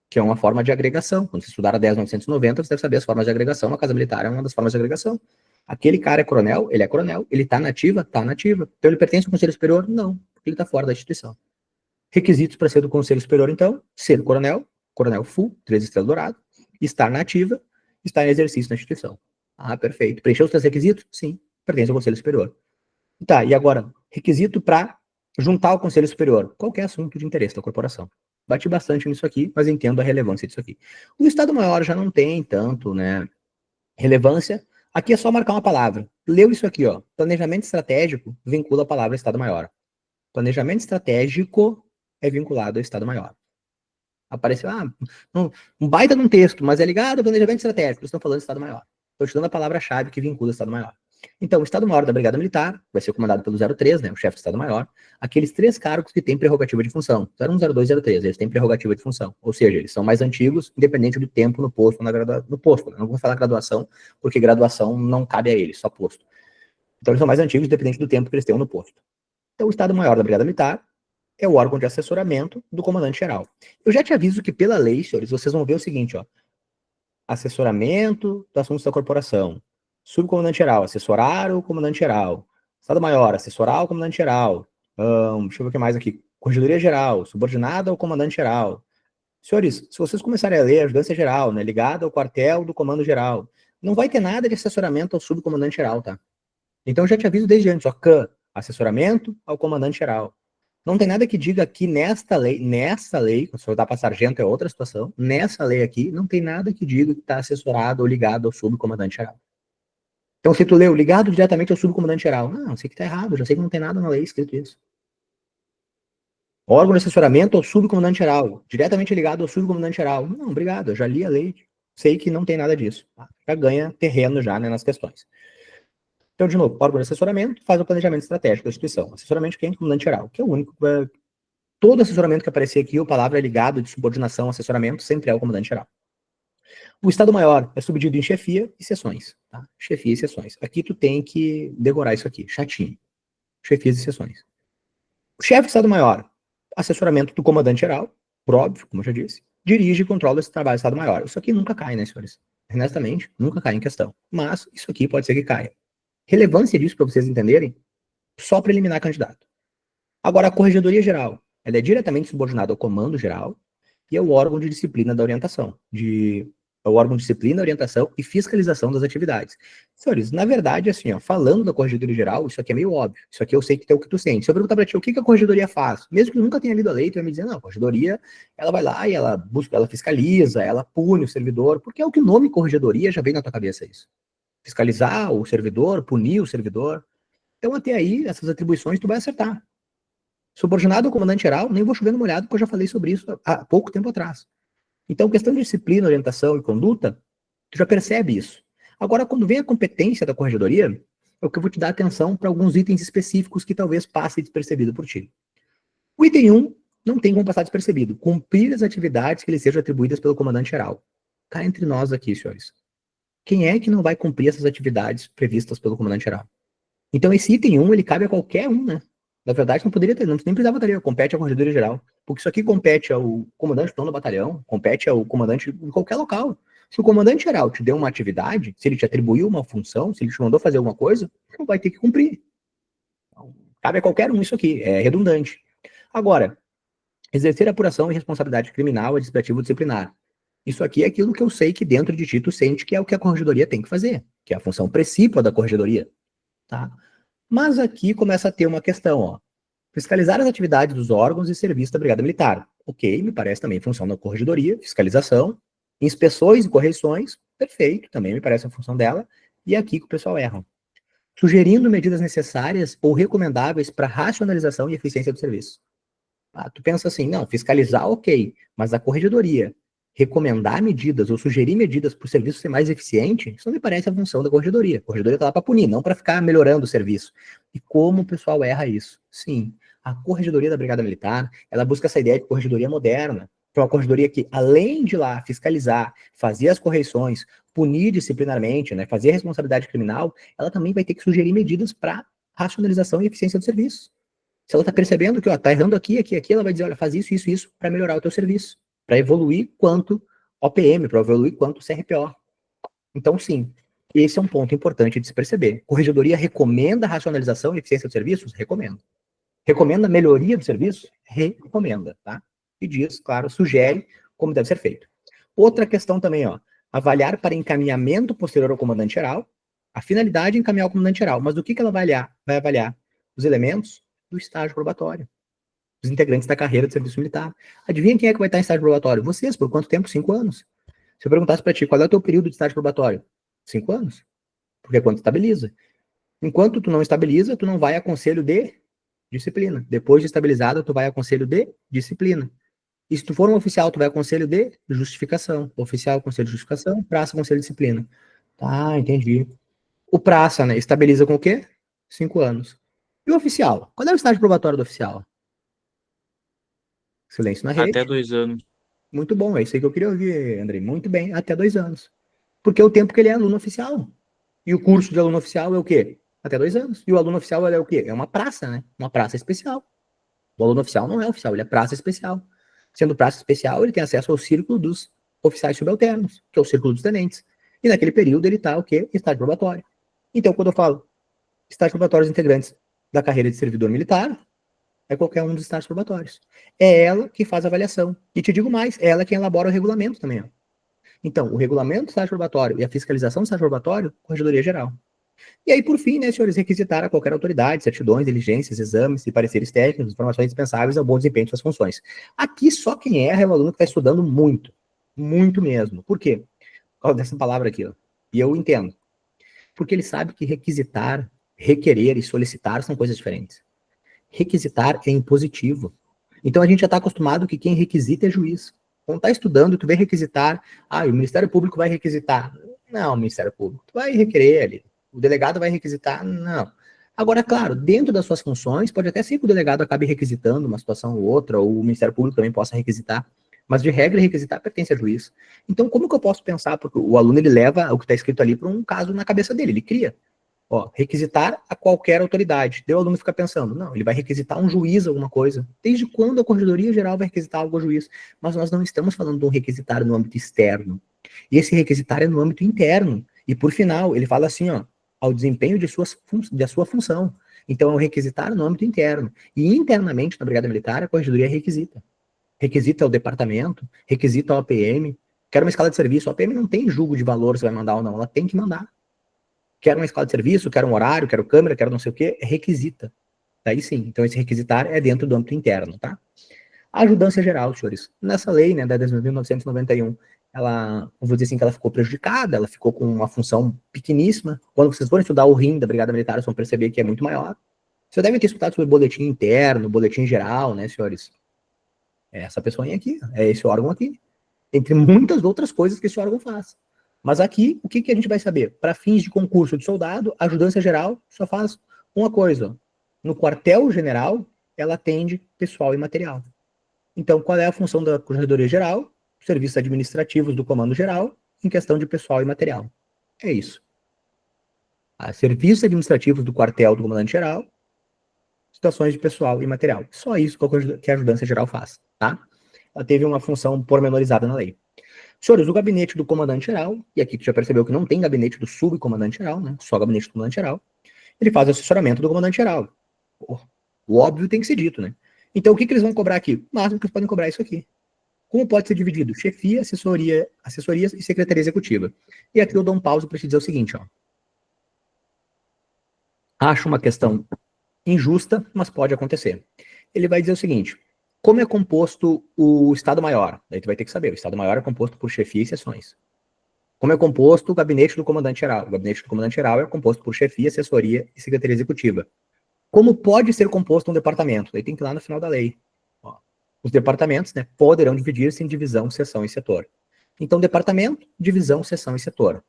que é uma forma de agregação. Quando você estudar a 10.990, você deve saber as formas de agregação. A Casa Militar é uma das formas de agregação. Aquele cara é coronel, ele tá na ativa, tá na ativa. Então ele pertence ao Conselho Superior? Não, porque ele tá fora da instituição. Requisitos para ser do Conselho Superior, então, ser coronel full, 3 estrelas dourado, estar na ativa, estar em exercício na instituição. Ah, perfeito. Preencheu os 3 requisitos? Sim, pertence ao Conselho Superior. Tá, e agora, requisito para juntar ao Conselho Superior. Qualquer assunto de interesse da corporação. Bati bastante nisso aqui, mas entendo a relevância disso aqui. O Estado-Maior já não tem tanto, né, relevância. Aqui é só marcar uma palavra. Leu isso aqui, ó. Planejamento estratégico vincula a palavra Estado-Maior. Planejamento estratégico é vinculado ao Estado-Maior. Apareceu, um baita num texto, mas é ligado ao planejamento estratégico. Eles estão falando de Estado-Maior. Estou te dando a palavra-chave que vincula o Estado-Maior. Então, o Estado-Maior da Brigada Militar vai ser comandado pelo 03, né, o chefe do Estado-Maior, aqueles 3 cargos que têm prerrogativa de função. 01, 02 e 03, eles têm prerrogativa de função. Ou seja, eles são mais antigos, independente do tempo no posto, no posto. Né? Não vou falar graduação, porque graduação não cabe a eles, só posto. Então, eles são mais antigos, independente do tempo que eles tenham no posto. Então, o Estado-Maior da Brigada Militar é o órgão de assessoramento do comandante-geral. Eu já te aviso que, pela lei, senhores, vocês vão ver o seguinte, ó. Assessoramento dos assuntos da corporação. Subcomandante-geral, assessorar o comandante-geral. Estado-Maior, assessorar o comandante-geral. Deixa eu ver o que mais aqui. Corregedoria Geral, subordinada ao comandante-geral. Senhores, se vocês começarem a ler a ajudância geral, né, ligada ao quartel do comando geral, não vai ter nada de assessoramento ao subcomandante geral, tá? Então eu já te aviso desde antes, ó, CAN, assessoramento ao comandante geral. Não tem nada que diga aqui nesta lei, se for dar para sargento é outra situação, nessa lei aqui, não tem nada que diga que está assessorado ou ligado ao subcomandante geral. Então, se tu leu ligado diretamente ao subcomandante geral, não, sei que tá errado, já sei que não tem nada na lei escrito isso. Órgão de assessoramento ao subcomandante geral, diretamente ligado ao subcomandante geral. Não, obrigado, eu já li a lei, sei que não tem nada disso. Tá? Já ganha terreno já, né, nas questões. Então, de novo, órgão de assessoramento faz o planejamento estratégico da instituição. Assessoramento quem? Comandante geral, que é o único. Todo assessoramento que aparecer aqui, a palavra é ligado de subordinação, assessoramento, sempre é o comandante geral. O Estado-Maior é subdividido em chefia e seções. Tá? Chefia e seções. Aqui tu tem que decorar isso aqui, chatinho. Chefias e seções. O chefe do Estado-Maior, assessoramento do comandante-geral, por óbvio, como eu já disse, dirige e controla esse trabalho do Estado-Maior. Isso aqui nunca cai, né, senhores? Honestamente, nunca cai em questão. Mas isso aqui pode ser que caia. Relevância disso, para vocês entenderem, só para eliminar candidato. Agora, a Corregedoria Geral, ela é diretamente subordinada ao Comando Geral e é o órgão de disciplina da orientação, é o órgão de disciplina, orientação e fiscalização das atividades. Senhores, na verdade, assim, ó, falando da Corregedoria Geral, isso aqui é meio óbvio. Isso aqui eu sei que é o que tu sente. Se eu perguntar pra ti o que a Corregedoria faz, mesmo que nunca tenha lido a lei, tu vai me dizer, não, a Corregedoria, ela vai lá e ela busca, ela fiscaliza, ela pune o servidor, porque é o que o nome Corregedoria já vem na tua cabeça isso. Fiscalizar o servidor, punir o servidor. Então, até aí, essas atribuições tu vai acertar. Subordinado ao comandante-geral, nem vou chover no molhado, porque eu já falei sobre isso há pouco tempo atrás. Então, questão de disciplina, orientação e conduta, tu já percebe isso. Agora, quando vem a competência da corregedoria, é o que eu vou te dar atenção para alguns itens específicos que talvez passe despercebido por ti. O item 1 não tem como passar despercebido. Cumprir as atividades que lhe sejam atribuídas pelo comandante-geral. Cá entre nós aqui, senhores. Quem é que não vai cumprir essas atividades previstas pelo comandante-geral? Então, esse item 1, ele cabe a qualquer um, né? Na verdade, não poderia ter, não nem precisava ter, compete à Corregedoria Geral. Porque isso aqui compete ao comandante do batalhão, compete ao comandante em qualquer local. Se o comandante geral te deu uma atividade, se ele te atribuiu uma função, se ele te mandou fazer alguma coisa, não vai ter que cumprir. Então, cabe a qualquer um isso aqui, é redundante. Agora, exercer apuração e responsabilidade criminal administrativo disciplinar. Isso aqui é aquilo que eu sei que dentro de ti tu sente que é o que a Corregedoria tem que fazer, que é a função precípua da Corregedoria. Tá? Mas aqui começa a ter uma questão, ó. Fiscalizar as atividades dos órgãos e serviços da Brigada Militar. Ok, me parece também função da Corregedoria, fiscalização, inspeções e correções, perfeito, também me parece a função dela, e é aqui que o pessoal erra. Sugerindo medidas necessárias ou recomendáveis para racionalização e eficiência do serviço. Ah, tu pensa assim, não, fiscalizar ok, mas a Corregedoria recomendar medidas ou sugerir medidas para o serviço ser mais eficiente, isso não me parece a função da Corregedoria. A Corregedoria está lá para punir, não para ficar melhorando o serviço. E como o pessoal erra isso? Sim, a Corregedoria da Brigada Militar, ela busca essa ideia de corregedoria moderna. Então, uma corregedoria que, além de lá fiscalizar, fazer as correções, punir disciplinarmente, né, fazer a responsabilidade criminal, ela também vai ter que sugerir medidas para racionalização e eficiência do serviço. Se ela está percebendo que está errando aqui, ela vai dizer, olha, faz isso para melhorar o teu serviço, para evoluir quanto OPM, para evoluir quanto CRPO. Então, sim, esse é um ponto importante de se perceber. Corregedoria recomenda racionalização e eficiência dos serviços? Recomenda. Recomenda melhoria do serviço? Recomenda, tá? E diz, claro, sugere como deve ser feito. Outra questão também, ó, avaliar para encaminhamento posterior ao comandante-geral, a finalidade é encaminhar ao comandante-geral, mas do que ela vai avaliar? Vai avaliar os elementos do estágio probatório, os integrantes da carreira de serviço militar. Adivinha quem é que vai estar em estágio probatório? Vocês, por quanto tempo? 5 anos. Se eu perguntasse para ti, qual é o teu período de estágio probatório? 5 anos. Porque é quando estabiliza. Enquanto tu não estabiliza, tu não vai a conselho de disciplina. Depois de estabilizado, tu vai a conselho de disciplina. E se tu for um oficial, tu vai a conselho de justificação. Oficial, conselho de justificação, praça, conselho de disciplina. Tá, entendi. O praça, né, estabiliza com o quê? 5 anos. E o oficial? Qual é o estágio probatório do oficial? Silêncio na rede. Até 2 anos. Muito bom, é isso aí que eu queria ouvir, Andrei. Muito bem, até 2 anos. Porque é o tempo que ele é aluno oficial. E o curso de aluno oficial é o quê? Até 2 anos. E o aluno oficial é o quê? É uma praça, né? Uma praça especial. O aluno oficial não é oficial, ele é praça especial. Sendo praça especial, ele tem acesso ao círculo dos oficiais subalternos, que é o círculo dos tenentes. E naquele período ele está o quê? Estágio probatório. Então, quando eu falo estágio probatório dos integrantes da carreira de servidor militar, É qualquer um dos estágios probatórios. É ela que faz a avaliação. E te digo mais, é ela quem elabora o regulamento também. Ó. Então, o regulamento do estágio probatório e a fiscalização do estágio probatório, Corregedoria Geral. E aí, por fim, né, senhores, requisitar a qualquer autoridade, certidões, diligências, exames e pareceres técnicos, informações dispensáveis ao bom desempenho de suas funções. Aqui, só quem erra é o aluno que está estudando muito. Muito mesmo. Por quê? Por causa dessa palavra aqui, ó. E eu entendo. Porque ele sabe que requisitar, requerer e solicitar são coisas diferentes. Requisitar é impositivo. Então a gente já está acostumado que quem requisita é juiz. Quando está estudando, tu vem requisitar, o Ministério Público vai requisitar. Não, o Ministério Público, tu vai requerer ali. O delegado vai requisitar? Não. Agora, claro, dentro das suas funções, pode até ser que o delegado acabe requisitando uma situação ou outra, ou o Ministério Público também possa requisitar, mas de regra, requisitar pertence a juiz. Então, como que eu posso pensar? Porque o aluno, ele leva o que está escrito ali para um caso na cabeça dele, ele cria. Ó, requisitar a qualquer autoridade. Daí o aluno fica pensando, não, ele vai requisitar um juiz alguma coisa. Desde quando a Corregedoria Geral vai requisitar algo ao juiz? Mas nós não estamos falando de um requisitar no âmbito externo. E esse requisitar é no âmbito interno. E por final, ele fala assim, ó, ao desempenho de sua função. Então é um requisitar no âmbito interno. E internamente, na Brigada Militar, a Corregedoria requisita. Requisita ao departamento, requisita ao APM. Quer uma escala de serviço, a APM não tem julgo de valor se vai mandar ou não, ela tem que mandar. Quero uma escala de serviço, quero um horário, quero câmera, quero não sei o quê, é requisita. Daí sim, então esse requisitar é dentro do âmbito interno, tá? A ajudância geral, senhores, nessa lei, né, da 10.991, ela, vou dizer assim, que ela ficou prejudicada, ela ficou com uma função pequeníssima. Quando vocês forem estudar o RIM da Brigada Militar, vocês vão perceber que é muito maior. Vocês devem ter escutado sobre boletim interno, boletim geral, né, senhores? É essa pessoa aqui, é esse órgão aqui. Entre muitas outras coisas que esse órgão faz. Mas aqui, o que a gente vai saber? Para fins de concurso de soldado, a ajudância geral só faz uma coisa. No quartel-general, ela atende pessoal e material. Então, qual é a função da Corregedoria Geral? Serviços administrativos do Comando Geral, em questão de pessoal e material. É isso. Serviços administrativos do quartel do Comandante Geral, situações de pessoal e material. Só isso que a ajudância geral faz, tá? Ela teve uma função pormenorizada na lei. Senhores, o gabinete do comandante-geral, e aqui tu já percebeu que não tem gabinete do subcomandante-geral, né? Só gabinete do comandante-geral. Ele faz o assessoramento do comandante-geral. O óbvio tem que ser dito, né? Então, o que eles vão cobrar aqui? O máximo que eles podem cobrar é isso aqui. Como pode ser dividido? Chefia, assessorias e secretaria executiva. E aqui eu dou um pause para te dizer o seguinte, ó. Acho uma questão injusta, mas pode acontecer. Ele vai dizer o seguinte, como é composto o Estado-Maior? Daí tu vai ter que saber, o Estado-Maior é composto por chefia e seções. Como é composto o gabinete do comandante-geral? O gabinete do comandante-geral é composto por chefia, assessoria e secretaria executiva. Como pode ser composto um departamento? Daí tem que ir lá no final da lei. Ó, os departamentos, né, poderão dividir-se em divisão, seção e setor. Então, departamento, divisão, seção e setor.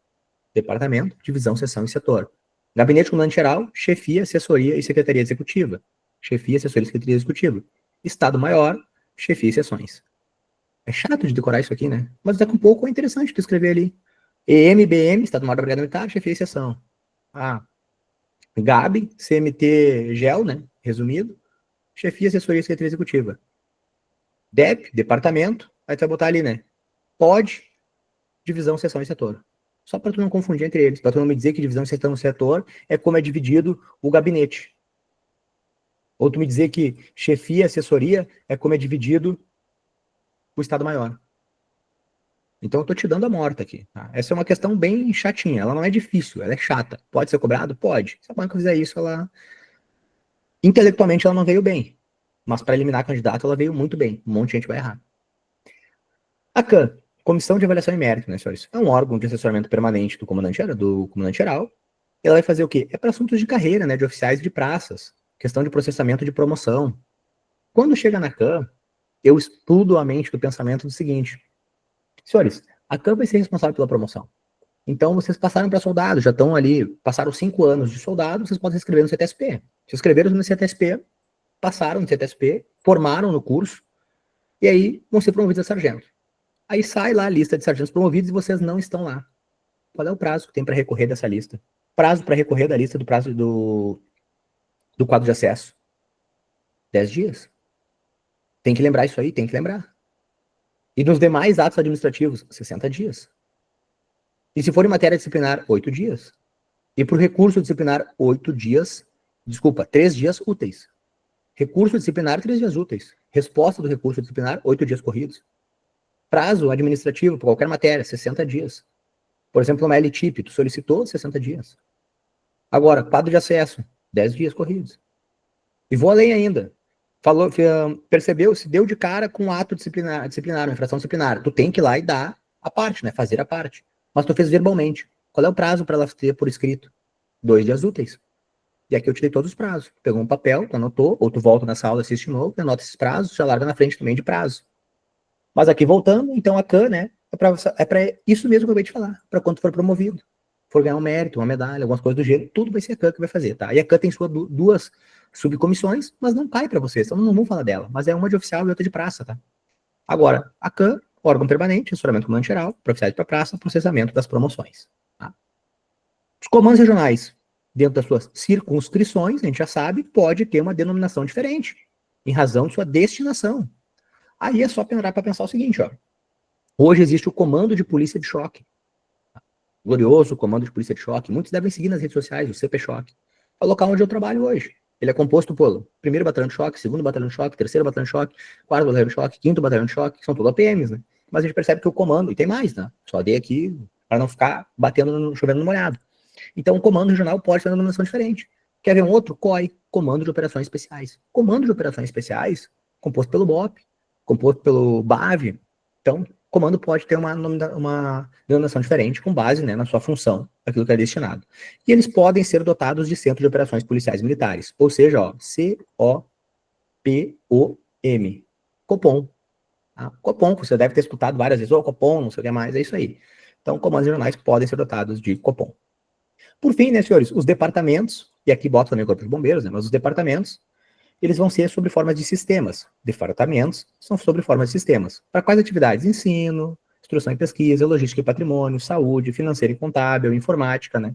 Departamento, divisão, seção e setor. Gabinete do comandante-geral, chefia, assessoria e secretaria executiva. Chefia, assessoria e secretaria executiva. Estado-maior, chefia e seções. É chato de decorar isso aqui, né? Mas daqui a pouco é interessante tu escrever ali. EMBM, Estado-Maior da Brigada Militar, chefia e seção. GAB, CMT GEL, né? Resumido. Chefia, assessoria e secretaria executiva. DEP, departamento. Aí tu vai botar ali, né? POD, divisão, seção e setor. Só para tu não confundir entre eles. Para tu não me dizer que divisão, seção e setor é como é dividido o gabinete. Ou tu me dizer que chefia, assessoria é como é dividido o Estado-Maior. Então eu tô te dando a morta aqui. Tá? Essa é uma questão bem chatinha. Ela não é difícil, ela é chata. Pode ser cobrado? Pode. Se a banca fizer isso, ela... Intelectualmente ela não veio bem. Mas para eliminar candidato, ela veio muito bem. Um monte de gente vai errar. A CAN, Comissão de Avaliação e Mérito, né, senhores? É um órgão de assessoramento permanente do comandante geral. Ela vai fazer o quê? É para assuntos de carreira, né? De oficiais de praças. Questão de processamento de promoção. Quando chega na CAN, eu estudo a mente do pensamento do seguinte. Senhores, a CAN vai ser responsável pela promoção. Então, vocês passaram para soldado, já estão ali, passaram 5 anos de soldado, vocês podem se inscrever no CTSP. Se inscreveram no CTSP, passaram no CTSP, formaram no curso, e aí vão ser promovidos a sargento. Aí sai lá a lista de sargentos promovidos e vocês não estão lá. Qual é o prazo que tem para recorrer dessa lista? Prazo para recorrer da lista do prazo do quadro de acesso? 10 dias. Tem que lembrar isso aí, tem que lembrar. E nos demais atos administrativos, 60 dias. E se for em matéria disciplinar, 8 dias. E para o recurso disciplinar, 8 dias, desculpa, 3 dias úteis. Recurso disciplinar, 3 dias úteis. Resposta do recurso disciplinar, 8 dias corridos. Prazo administrativo, por qualquer matéria, 60 dias. Por exemplo, uma LTIP, tu solicitou 60 dias. Agora, quadro de acesso, 10 dias corridos. E vou além ainda. Falou, percebeu, se deu de cara com um ato disciplinar, uma infração disciplinar. Tu tem que ir lá e dar a parte, né? Fazer a parte. Mas tu fez verbalmente. Qual é o prazo para ela ter por escrito? 2 dias úteis. E aqui eu te dei todos os prazos. Pegou um papel, tu anotou, ou tu volta nessa aula, assiste de novo, anota esses prazos, já larga na frente também de prazo. Mas aqui voltando, então a CAN, né, é para isso mesmo que eu acabei de falar, para quando for promovido, for ganhar um mérito, uma medalha, algumas coisas do gênero, tudo vai ser a CAN que vai fazer, tá? E a CAN tem suas duas subcomissões, mas não cai para vocês, então não vamos falar dela, mas é uma de oficial e outra de praça, tá? Agora, a CAN, órgão permanente, assessoramento comandante geral, para oficiais para praça, processamento das promoções. Tá? Os comandos regionais, dentro das suas circunscrições, a gente já sabe, pode ter uma denominação diferente, em razão de sua destinação. Aí é só parar para pensar o seguinte, ó. Hoje existe o comando de polícia de choque. Glorioso comando de polícia de choque. Muitos devem seguir nas redes sociais, o CP Choque. É o local onde eu trabalho hoje. Ele é composto por primeiro batalhão de choque, segundo batalhão de choque, terceiro batalhão de choque, quarto batalhão de choque, quinto batalhão de choque, são todos APMs, né? Mas a gente percebe que o comando, e tem mais, né? Só dei aqui para não ficar chovendo no molhado. Então o comando regional pode ter uma denominação diferente. Quer ver um outro? COI, Comando de Operações Especiais. Comando de Operações Especiais, composto pelo BOP, composto pelo BAV. Então, comando pode ter uma denominação diferente, com base, né, na sua função, aquilo que é destinado. E eles podem ser dotados de Centro de Operações Policiais Militares, ou seja, ó, C-O-P-O-M, Copom. Tá? Copom, que você deve ter escutado várias vezes, ou Copom, não sei o que mais, é isso aí. Então, comandos regionais podem ser dotados de Copom. Por fim, né, senhores, os departamentos, e aqui bota também o Corpo de Bombeiros, né, mas os departamentos, eles vão ser sobre formas de sistemas. Departamentos são sobre formas de sistemas. Para quais atividades? Ensino, instrução e pesquisa, logística e patrimônio, saúde, financeira e contábil, informática, né?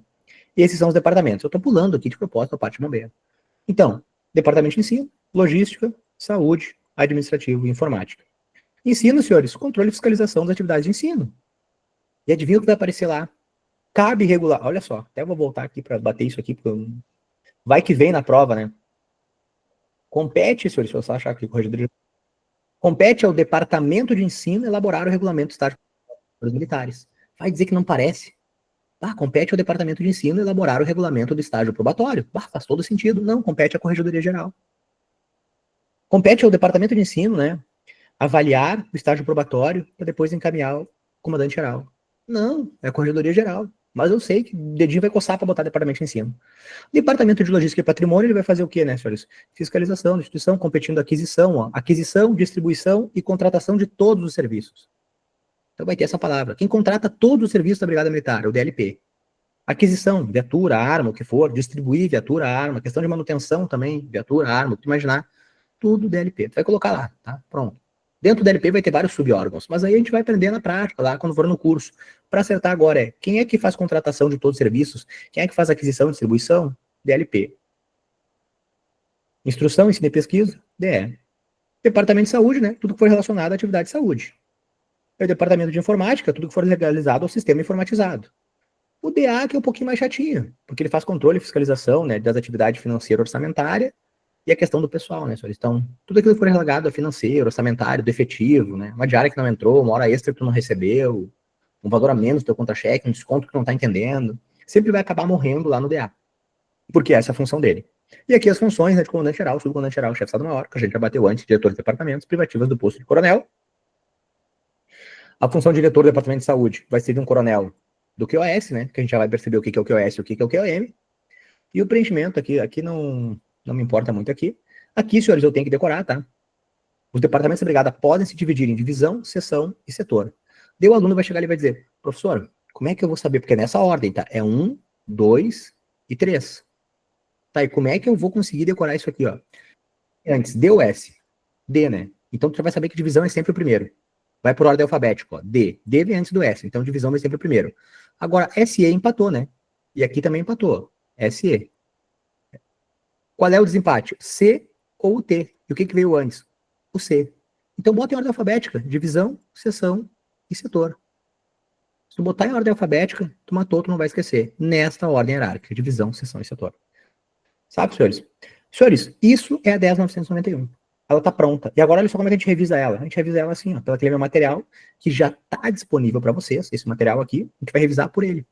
E esses são os departamentos. Eu estou pulando aqui de propósito a parte de bombeiro. Então, departamento de ensino, logística, saúde, administrativo e informática. Ensino, senhores, controle e fiscalização das atividades de ensino. E adivinha o que vai aparecer lá? Cabe regular. Olha só, até vou voltar aqui para bater isso aqui, porque vai que vem na prova, né? Compete, senhores, se você achar que o corregedor compete ao Departamento de Ensino elaborar o regulamento do estágio dos militares. Vai dizer que não parece? Compete ao Departamento de Ensino elaborar o regulamento do estágio probatório. Faz todo sentido. Não, compete à Corregedoria Geral. Compete ao Departamento de Ensino, né, avaliar o estágio probatório para depois encaminhar o comandante geral. Não, é a Corregedoria Geral. Mas eu sei que o dedinho vai coçar para botar Departamento de Ensino. Departamento de Logística e Patrimônio, ele vai fazer o quê, né, senhores? Fiscalização da instituição, competindo aquisição, ó, aquisição, distribuição e contratação de todos os serviços. Então vai ter essa palavra. Quem contrata todo o serviço da Brigada Militar, é o DLP. Aquisição, viatura, arma, o que for, distribuir viatura, arma, questão de manutenção também, viatura, arma, o que imaginar, tudo DLP. Tu vai colocar lá, tá? Pronto. Dentro do DLP vai ter vários subórgãos, mas aí a gente vai aprender na prática, lá quando for no curso. Para acertar agora é, quem é que faz contratação de todos os serviços? Quem é que faz aquisição e distribuição? DLP. Instrução, ensino e pesquisa? DE. Departamento de saúde, né? Tudo que for relacionado à atividade de saúde. E o departamento de informática, tudo que for legalizado ao sistema informatizado. O DA, que é um pouquinho mais chatinho, porque ele faz controle e fiscalização, né, das atividades financeiras orçamentárias e a questão do pessoal, né, senhores? Então, tudo aquilo que for relegado a financeiro, orçamentário, do efetivo, né, uma diária que não entrou, uma hora extra que tu não recebeu, um valor a menos do teu contra-cheque, um desconto que tu não tá entendendo, sempre vai acabar morrendo lá no DA, porque essa é a função dele. E aqui as funções, né, de comandante-geral, subcomandante-geral, chefe de Estado-Maior, que a gente já bateu antes, diretor de departamentos, privativas do posto de coronel. A função de diretor do departamento de saúde vai ser de um coronel do QoS, né, que a gente já vai perceber o que é o QoS e o que é o QOM. E o preenchimento aqui não me importa muito aqui. Aqui, senhores, eu tenho que decorar, tá? Os departamentos da brigada podem se dividir em divisão, seção e setor. Daí o aluno vai chegar ali e vai dizer, professor, como é que eu vou saber? Porque é nessa ordem, tá? É 1, 2 e 3. Tá, e como é que eu vou conseguir decorar isso aqui, ó? Antes, DOS. D, né? Então tu já vai saber que divisão é sempre o primeiro. Vai por ordem alfabética, ó. D. D vem antes do S, então divisão vai sempre o primeiro. Agora, SE empatou, né? E aqui também empatou. SE. Qual é o desempate? C ou o T? E o que veio antes? O C. Então bota em ordem alfabética. Divisão, seção e setor. Se tu botar em ordem alfabética, tu não vai esquecer. Nesta ordem hierárquica. Divisão, seção e setor. Sabe, senhores? Senhores, isso é a 10.991. Ela está pronta. E agora, olha só como é que a gente revisa ela. A gente revisa ela assim, ó, pelo aquele material que já está disponível para vocês, esse material aqui, a gente vai revisar por ele.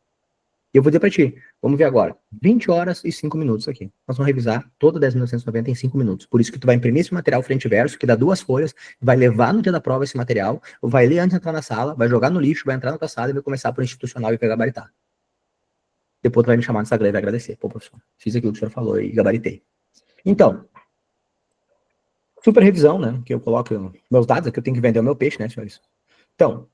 E eu vou dizer para ti, vamos ver agora, 20 horas e 5 minutos aqui. Nós vamos revisar toda 10.990 em 5 minutos. Por isso que tu vai imprimir esse material frente e verso, que dá 2 folhas, vai levar no dia da prova esse material, vai ler antes de entrar na sala, vai jogar no lixo, vai entrar na tua sala e vai começar por institucional e pegar gabaritar. Depois tu vai me chamar no Instagram e vai agradecer. Pô, professor, fiz aquilo que o senhor falou e gabaritei. Então, super revisão, né? Que eu coloco meus dados, aqui eu tenho que vender o meu peixe, né, senhores? Então,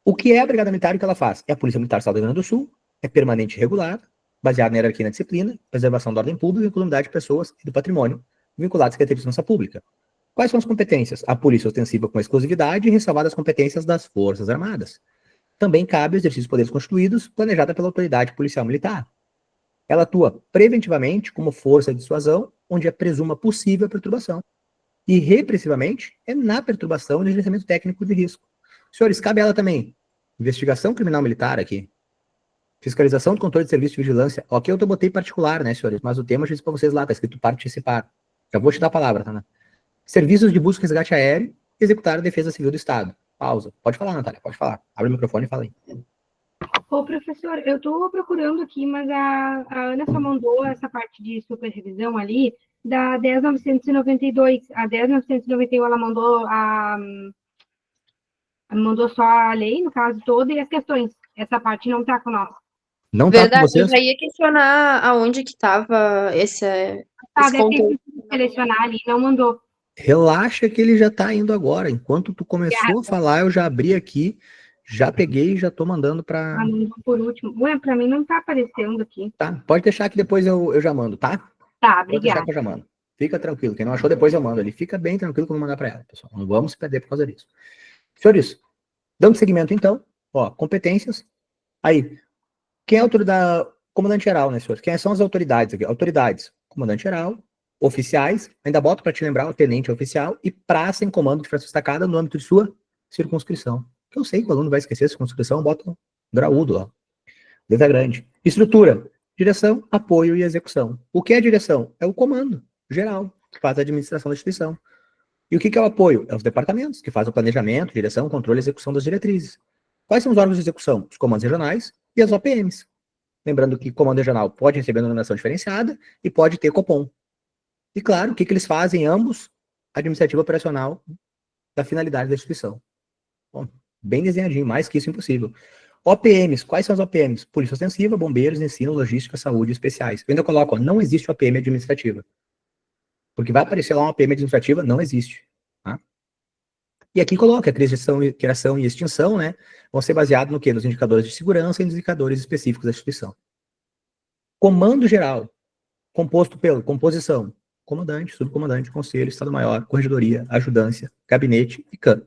o que é a Brigada Militar e o que ela faz? É a Polícia Militar do Estado do Rio Grande do Sul, é permanente e regular, baseada na hierarquia e na disciplina, preservação da ordem pública e incolumidade de pessoas e do patrimônio, vinculado à Secretaria de Segurança Pública. Quais são as competências? A polícia ostensiva com exclusividade e ressalvadas as competências das Forças Armadas. Também cabe o exercício de poderes constituídos, planejada pela autoridade policial militar. Ela atua preventivamente como força de dissuasão, onde é presuma possível a perturbação. E repressivamente é na perturbação e gerenciamento técnico de risco. Senhores, cabe a ela também investigação criminal militar aqui, fiscalização do controle de serviço de vigilância. Ok, eu botei particular, né, senhores? Mas o tema eu disse para vocês lá, tá escrito participar. Já vou te dar a palavra, tá, né? Serviços de busca e resgate aéreo, executar a defesa civil do Estado. Pausa. Pode falar, Natália, pode falar. Abre o microfone e fala aí. Ô, professor, eu estou procurando aqui, mas a Ana só mandou essa parte de superrevisão ali da 10.992. A 10.991 ela mandou só a lei, no caso, toda, e as questões. Essa parte não está com nós. Não tá com Verdade, eu vocês? já ia questionar aonde que estava esse Deve ter conteúdo. que selecionar ali, não mandou. Relaxa que ele já tá indo agora. Enquanto tu começou a falar, eu já abri aqui, já peguei e já tô mandando para. Mandou por último. Ué, para mim não está aparecendo aqui. Tá, pode deixar que depois eu já mando, tá? Tá, Pode deixar obrigada. que eu já mando. Fica tranquilo. Quem não achou, depois eu mando. Ele fica bem tranquilo que eu vou mandar para ela, pessoal. Não vamos se perder por causa disso. Senhores, dando seguimento então, ó, competências. Aí, quem é a autoridade? Comandante geral, né, senhores? Quem são as autoridades aqui? Autoridades, comandante geral, oficiais, ainda boto para te lembrar o tenente oficial e praça em comando de força destacada no âmbito de sua circunscrição. Que eu sei que o aluno vai esquecer a circunscrição, bota um graúdo lá. Letra grande. Estrutura, direção, apoio e execução. O que é direção? É o comando geral, que faz a administração da instituição. E o que é o apoio? É os departamentos, que fazem o planejamento, direção, controle e execução das diretrizes. Quais são os órgãos de execução? Os comandos regionais e as OPMs. Lembrando que comando regional pode receber denominação diferenciada e pode ter Copom. E claro, o que eles fazem ambos? Administrativo operacional da finalidade da instituição. Bom, bem desenhadinho, mais que isso impossível. OPMs, quais são as OPMs? Polícia Ostensiva, Bombeiros, Ensino, Logística, Saúde Especiais. Eu ainda coloco, ó, não existe OPM administrativa. Porque vai aparecer lá uma OPM administrativa, não existe. Tá? E aqui coloca a criação e extinção, né? Vão ser baseados no quê? Nos indicadores de segurança e nos indicadores específicos da instituição. Comando geral, composto pela composição, comandante, subcomandante, conselho, estado-maior, corregedoria, ajudância, gabinete e CAN.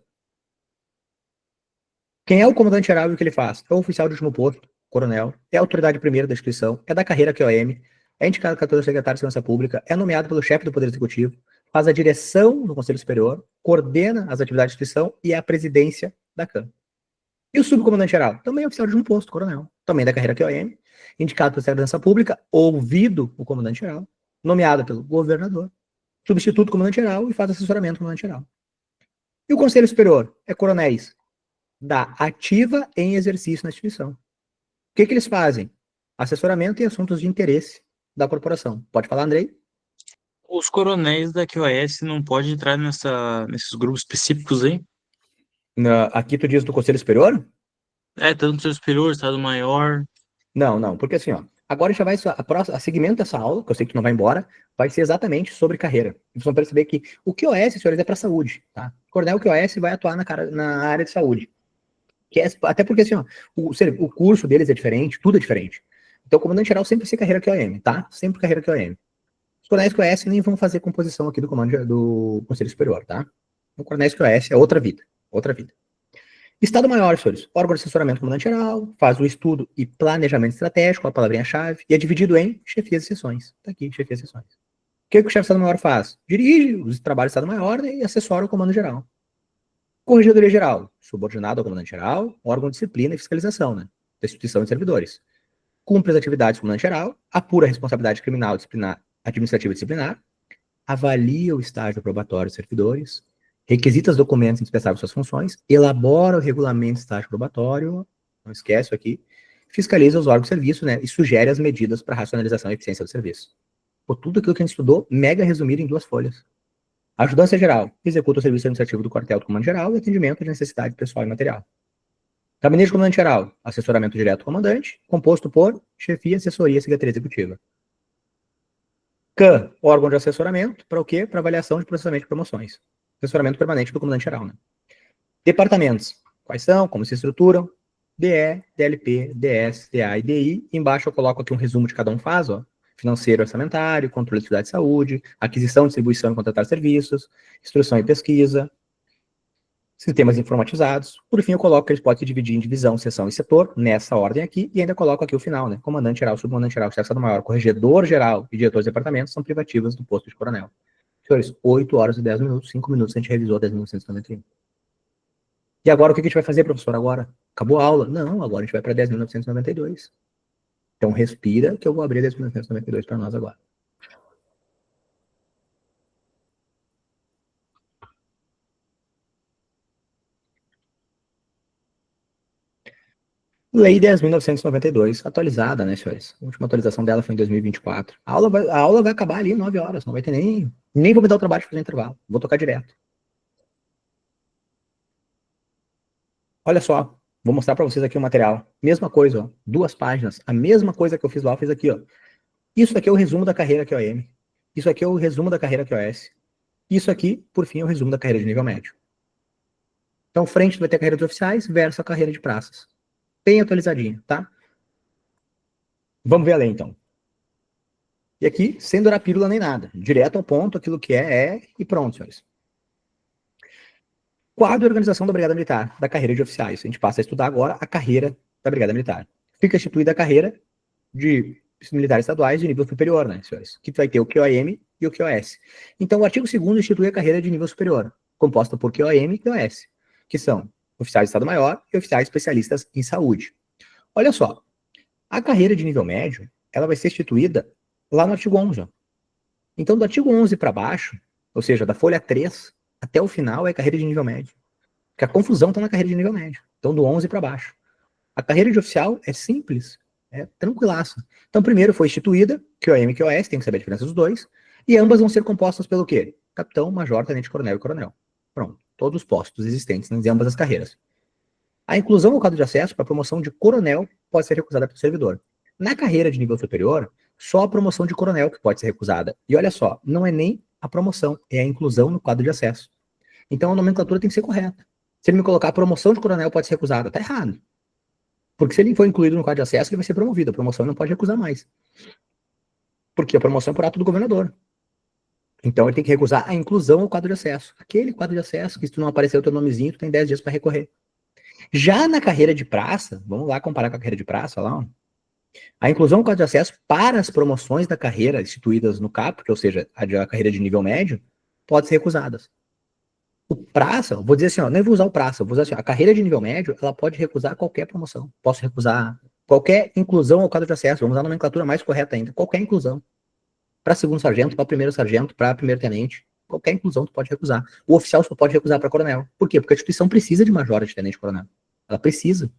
Quem é o comandante geral e o que ele faz? É o oficial de último posto, coronel, é a autoridade primeira da instituição, é da carreira QOM, é indicado pelo secretário de Segurança Pública, é nomeado pelo chefe do Poder Executivo, faz a direção do Conselho Superior, coordena as atividades da instituição e é a presidência da CAN. E o subcomandante geral? Também é oficial de um posto, coronel, também da carreira QOM, indicado pela Segurança Pública, ouvido o comandante geral, nomeado pelo governador, substituto do comandante geral e faz assessoramento do comandante geral. E o Conselho Superior? É coronéis da ativa em exercício na instituição. O que eles fazem? Assessoramento e assuntos de interesse da corporação. Pode falar, Andrei? Os coronéis da QoS não podem entrar nesses grupos específicos aí? Aqui tu diz do Conselho Superior? Tanto seu superior, estado maior. Não, porque assim, ó, agora já vai, a segmento dessa aula, que eu sei que tu não vai embora, vai ser exatamente sobre carreira. Vocês vão perceber que o QoS, senhores, é para saúde, tá? O coronel QoS vai atuar na área de saúde. Até porque, assim, ó, o curso deles é diferente, tudo é diferente. Então, o comandante geral sempre vai ser carreira QOM, tá? Sempre carreira QOM. Os coronéis QoS nem vão fazer composição aqui do comando do Conselho Superior, tá? O coronéis QoS é outra vida, outra vida. Estado Maior, senhores. Órgão de assessoramento do comandante geral, faz o estudo e planejamento estratégico, a palavrinha-chave, e é dividido em chefias e sessões. Tá aqui, chefias e sessões. O que o chefe do Estado Maior faz? Dirige os trabalhos do Estado Maior, né, e assessora o comando geral. Corregedoria Geral, subordinado ao comandante geral, órgão de disciplina e fiscalização, né, da instituição de servidores. Cumpre as atividades do comandante geral, apura a responsabilidade criminal, disciplinar, administrativa e disciplinar, avalia o estágio probatório dos servidores, requisita os documentos indispensáveis às suas funções, elabora o regulamento de estágio probatório, não esquece aqui, fiscaliza os órgãos de serviço, né, e sugere as medidas para racionalização e eficiência do serviço. Por tudo aquilo que a gente estudou, mega resumido em 2 folhas. Ajudância geral, executa o serviço administrativo do quartel do comando geral e atendimento de necessidade pessoal e material. Gabinete do comandante geral, assessoramento direto do comandante, composto por chefia, assessoria e secretaria executiva. CAN, órgão de assessoramento, para o quê? Para avaliação de processamento de promoções. Assessoramento permanente do comandante geral, né? Departamentos, quais são, como se estruturam, DE, DLP, DS, DA e DI. Embaixo eu coloco aqui um resumo de cada um faz, ó. Financeiro orçamentário, controle de atividade de saúde, aquisição, distribuição e contratar serviços, instrução e pesquisa, sistemas informatizados. Por fim, eu coloco que eles podem se dividir em divisão, seção e setor, nessa ordem aqui, e ainda coloco aqui o final, né? Comandante-geral, subcomandante-geral, chefe de Estado-Maior, corregedor-geral e diretores de departamento são privativas do posto de coronel. Senhores, 8 horas e 10 minutos, 5 minutos a gente revisou 10.991. E agora o que a gente vai fazer, professor, agora? Acabou a aula? Não, agora a gente vai para 10.992. Então respira que eu vou abrir 10.992 para nós agora. Lei 10.992, atualizada, né, senhores? A última atualização dela foi em 2024. A aula vai acabar ali em 9 horas, não vai ter nem vou me dar o trabalho de fazer intervalo, vou tocar direto. Olha só, vou mostrar para vocês aqui o material. Mesma coisa, ó, 2 páginas, a mesma coisa que eu fiz lá, eu fiz aqui, ó. Isso aqui é o resumo da carreira QOM. Isso aqui é o resumo da carreira QoS. Isso aqui, por fim, é o resumo da carreira de nível médio. Então, frente vai ter a carreira dos oficiais versus a carreira de praças. Bem atualizadinho, tá? Vamos ver a lei, então. E aqui, sem dourar pílula nem nada. Direto ao ponto, aquilo que é e pronto, senhores. Quadro e organização da Brigada Militar, da carreira de oficiais. A gente passa a estudar agora a carreira da Brigada Militar. Fica instituída a carreira de militares estaduais de nível superior, né, senhores? Que vai ter o QOM e o QoS. Então, o artigo 2º institui a carreira de nível superior, composta por QOM e QoS, que são oficiais de Estado-Maior e oficiais especialistas em saúde. Olha só, a carreira de nível médio, ela vai ser instituída lá no artigo 11. Ó. Então, do artigo 11 para baixo, ou seja, da folha 3 até o final é carreira de nível médio. Porque a confusão está na carreira de nível médio. Então, do 11 para baixo. A carreira de oficial é simples, é tranquilaça. Então, primeiro foi instituída, QOM e QoS, tem que saber a diferença dos dois, e ambas vão ser compostas pelo quê? Capitão, major, tenente, coronel e coronel. Pronto, todos os postos existentes em ambas as carreiras. A inclusão no quadro de acesso para a promoção de coronel pode ser recusada pelo servidor. Na carreira de nível superior, só a promoção de coronel que pode ser recusada. E olha só, não é nem a promoção, é a inclusão no quadro de acesso. Então a nomenclatura tem que ser correta. Se ele me colocar a promoção de coronel pode ser recusada, tá errado. Porque se ele for incluído no quadro de acesso, ele vai ser promovido. A promoção ele não pode recusar mais. Porque a promoção é por ato do governador. Então ele tem que recusar a inclusão ao quadro de acesso. Aquele quadro de acesso que se tu não aparecer o teu nomezinho, tu tem 10 dias para recorrer. Já na carreira de praça, vamos lá comparar com a carreira de praça lá, ó. A inclusão no quadro de acesso para as promoções da carreira instituídas no CAP, que, ou seja, a carreira de nível médio, pode ser recusadas. O praça, vou dizer assim, ó, nem vou usar o praça, vou usar assim, a carreira de nível médio, ela pode recusar qualquer promoção. Posso recusar qualquer inclusão ao quadro de acesso, vamos usar a nomenclatura mais correta ainda, qualquer inclusão. Para segundo sargento, para primeiro sargento, para primeiro tenente, qualquer inclusão tu pode recusar. O oficial só pode recusar para coronel. Por quê? Porque a instituição precisa de major, de tenente coronel. Ela precisa.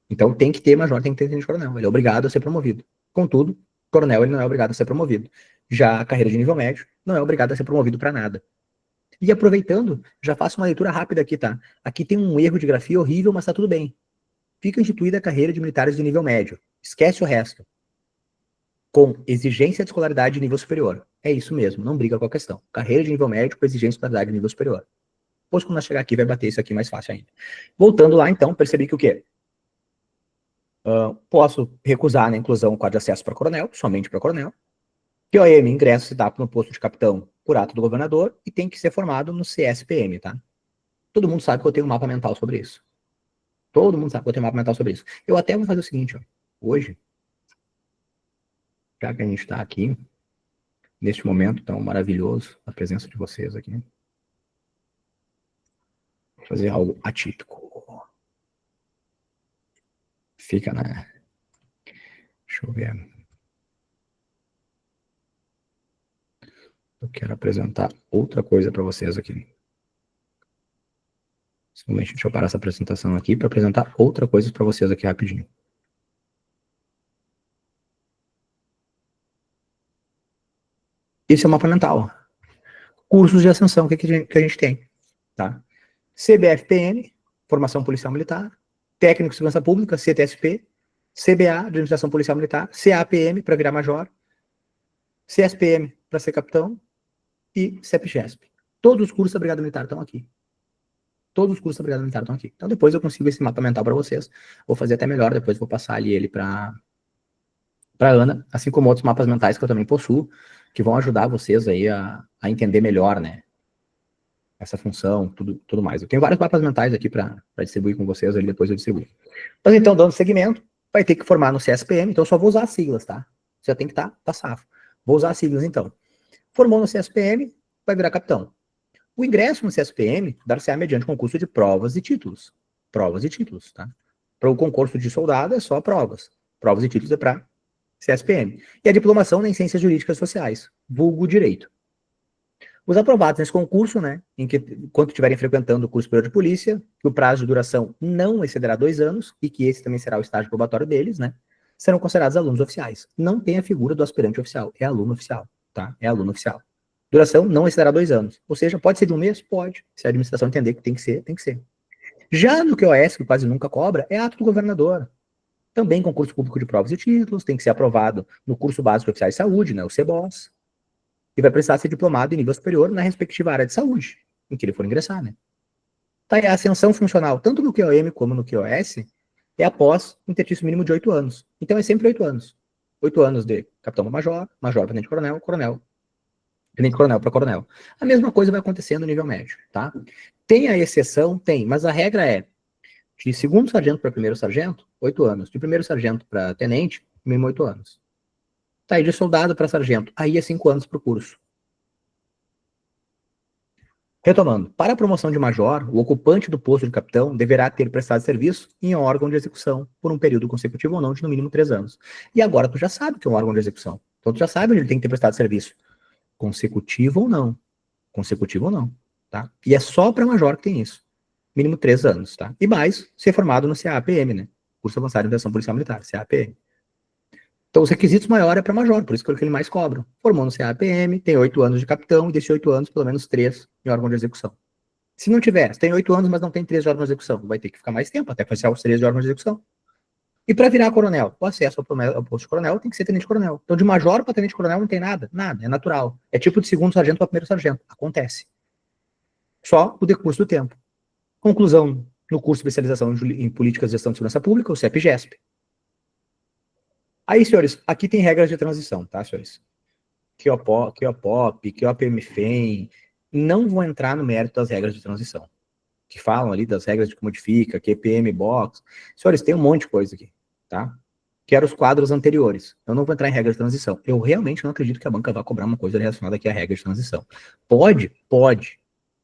Então tem que ter major, tem que ter tenente coronel. Ele é obrigado a ser promovido. Contudo, coronel ele não é obrigado a ser promovido. Já a carreira de nível médio não é obrigado a ser promovido para nada. E aproveitando, já faço uma leitura rápida aqui, tá? Aqui tem um erro de grafia horrível, mas tá tudo bem. Fica instituída a carreira de militares de nível médio. Esquece o resto. Com exigência de escolaridade de nível superior. É isso mesmo, não briga com a questão. Carreira de nível médio com exigência de escolaridade de nível superior. Depois, quando nós chegar aqui, vai bater isso aqui mais fácil ainda. Voltando lá, então, percebi que o quê? Posso recusar na inclusão o quadro de acesso para coronel, somente para coronel. QOM, ingresso se dá no posto de capitão por ato do governador e tem que ser formado no CSPM, tá? Todo mundo sabe que eu tenho um mapa mental sobre isso. Todo mundo sabe que eu tenho um mapa mental sobre isso. Eu até vou fazer o seguinte, ó. Hoje, já que a gente está aqui, neste momento tão maravilhoso, a presença de vocês aqui, vou fazer algo atípico. Fica na... Deixa eu ver. Eu quero apresentar outra coisa para vocês aqui. Simplesmente deixa eu parar essa apresentação aqui para apresentar outra coisa para vocês aqui rapidinho. Esse é o mapa mental. Cursos de ascensão que a gente tem. Tá? CBFPM, Formação Policial Militar, Técnico de Segurança Pública, CTSP, CBA, de Administração Policial Militar, CAPM, para virar major, CSPM, para ser capitão, e CEPGESP. Todos os cursos da Brigada Militar estão aqui. Todos os cursos da Brigada Militar estão aqui. Então depois eu consigo esse mapa mental para vocês. Vou fazer até melhor, depois vou passar ali ele para Ana, assim como outros mapas mentais que eu também possuo, que vão ajudar vocês aí a entender melhor, né? Essa função, tudo mais. Eu tenho vários mapas mentais aqui para distribuir com vocês, ali depois eu distribuo. Mas então, dando segmento, vai ter que formar no CSPM, então eu só vou usar as siglas, tá? Você já tem que estar safo. Vou usar as siglas, então. Formou no CSPM, vai virar capitão. O ingresso no CSPM dar-se-á mediante concurso de provas e títulos. Provas e títulos, tá? Para o concurso de soldado é só provas. Provas e títulos é para CSPM. E a diplomação em ciências jurídicas sociais, vulgo direito. Os aprovados nesse concurso, né, enquanto estiverem frequentando o curso superior de polícia, que o prazo de duração não excederá 2 anos, e que esse também será o estágio probatório deles, né, serão considerados alunos oficiais. Não tem a figura do aspirante oficial, é aluno oficial, tá? É aluno oficial. Duração não excederá 2 anos. Ou seja, pode ser de 1 mês? Pode. Se a administração entender que tem que ser, tem que ser. Já no QoS, que quase nunca cobra, é ato do governador. Também concurso público de provas e títulos, tem que ser aprovado no curso básico de oficiais de saúde, né, o CBOS, e vai precisar ser diplomado em nível superior na respectiva área de saúde, em que ele for ingressar, né. Tá, e a ascensão funcional, tanto no QOM como no QoS, é após um interstício mínimo de 8 anos. Então é sempre 8 anos. 8 anos de capitão para major, major para tenente-coronel, coronel, tenente-coronel para coronel. A mesma coisa vai acontecer no nível médio, tá? Tem a exceção? Tem, mas a regra é de segundo sargento para primeiro sargento, 8 anos. De primeiro sargento para tenente, mínimo 8 anos. Tá, e de soldado para sargento, aí é 5 anos para o curso. Retomando, para a promoção de major, o ocupante do posto de capitão deverá ter prestado serviço em órgão de execução por um período consecutivo ou não de no mínimo 3 anos. E agora tu já sabe que é um órgão de execução. Então tu já sabe onde ele tem que ter prestado serviço. Consecutivo ou não. Consecutivo ou não, tá? E é só para major que tem isso. Mínimo 3 anos, tá? E mais, ser formado no CAPM, né? Curso Avançado de Aviação Policial Militar, CAPM. Então, os requisitos maiores é para major, por isso que é o que ele mais cobra. Formou no CAPM, tem 8 anos de capitão, e desses 8 anos, pelo menos 3 em órgão de execução. Se não tiver, tem 8 anos, mas não tem 3 de órgão de execução, vai ter que ficar mais tempo, até fazer os 3 de órgão de execução. E para virar coronel, o acesso ao posto de coronel tem que ser tenente-coronel. Então, de major para tenente-coronel não tem nada, é natural. É tipo de segundo sargento para primeiro sargento, acontece. Só o decurso do tempo. Conclusão no curso de especialização em políticas de gestão de segurança pública, o CEPGESP. Aí, senhores, aqui tem regras de transição, tá, senhores? QOPOP, QOPMFEM, não vou entrar no mérito das regras de transição, que falam ali das regras de que modifica, QPM Box. Senhores, tem um monte de coisa aqui, tá? Que eram os quadros anteriores. Eu não vou entrar em regras de transição. Eu realmente não acredito que a banca vá cobrar uma coisa relacionada aqui à regra de transição. Pode.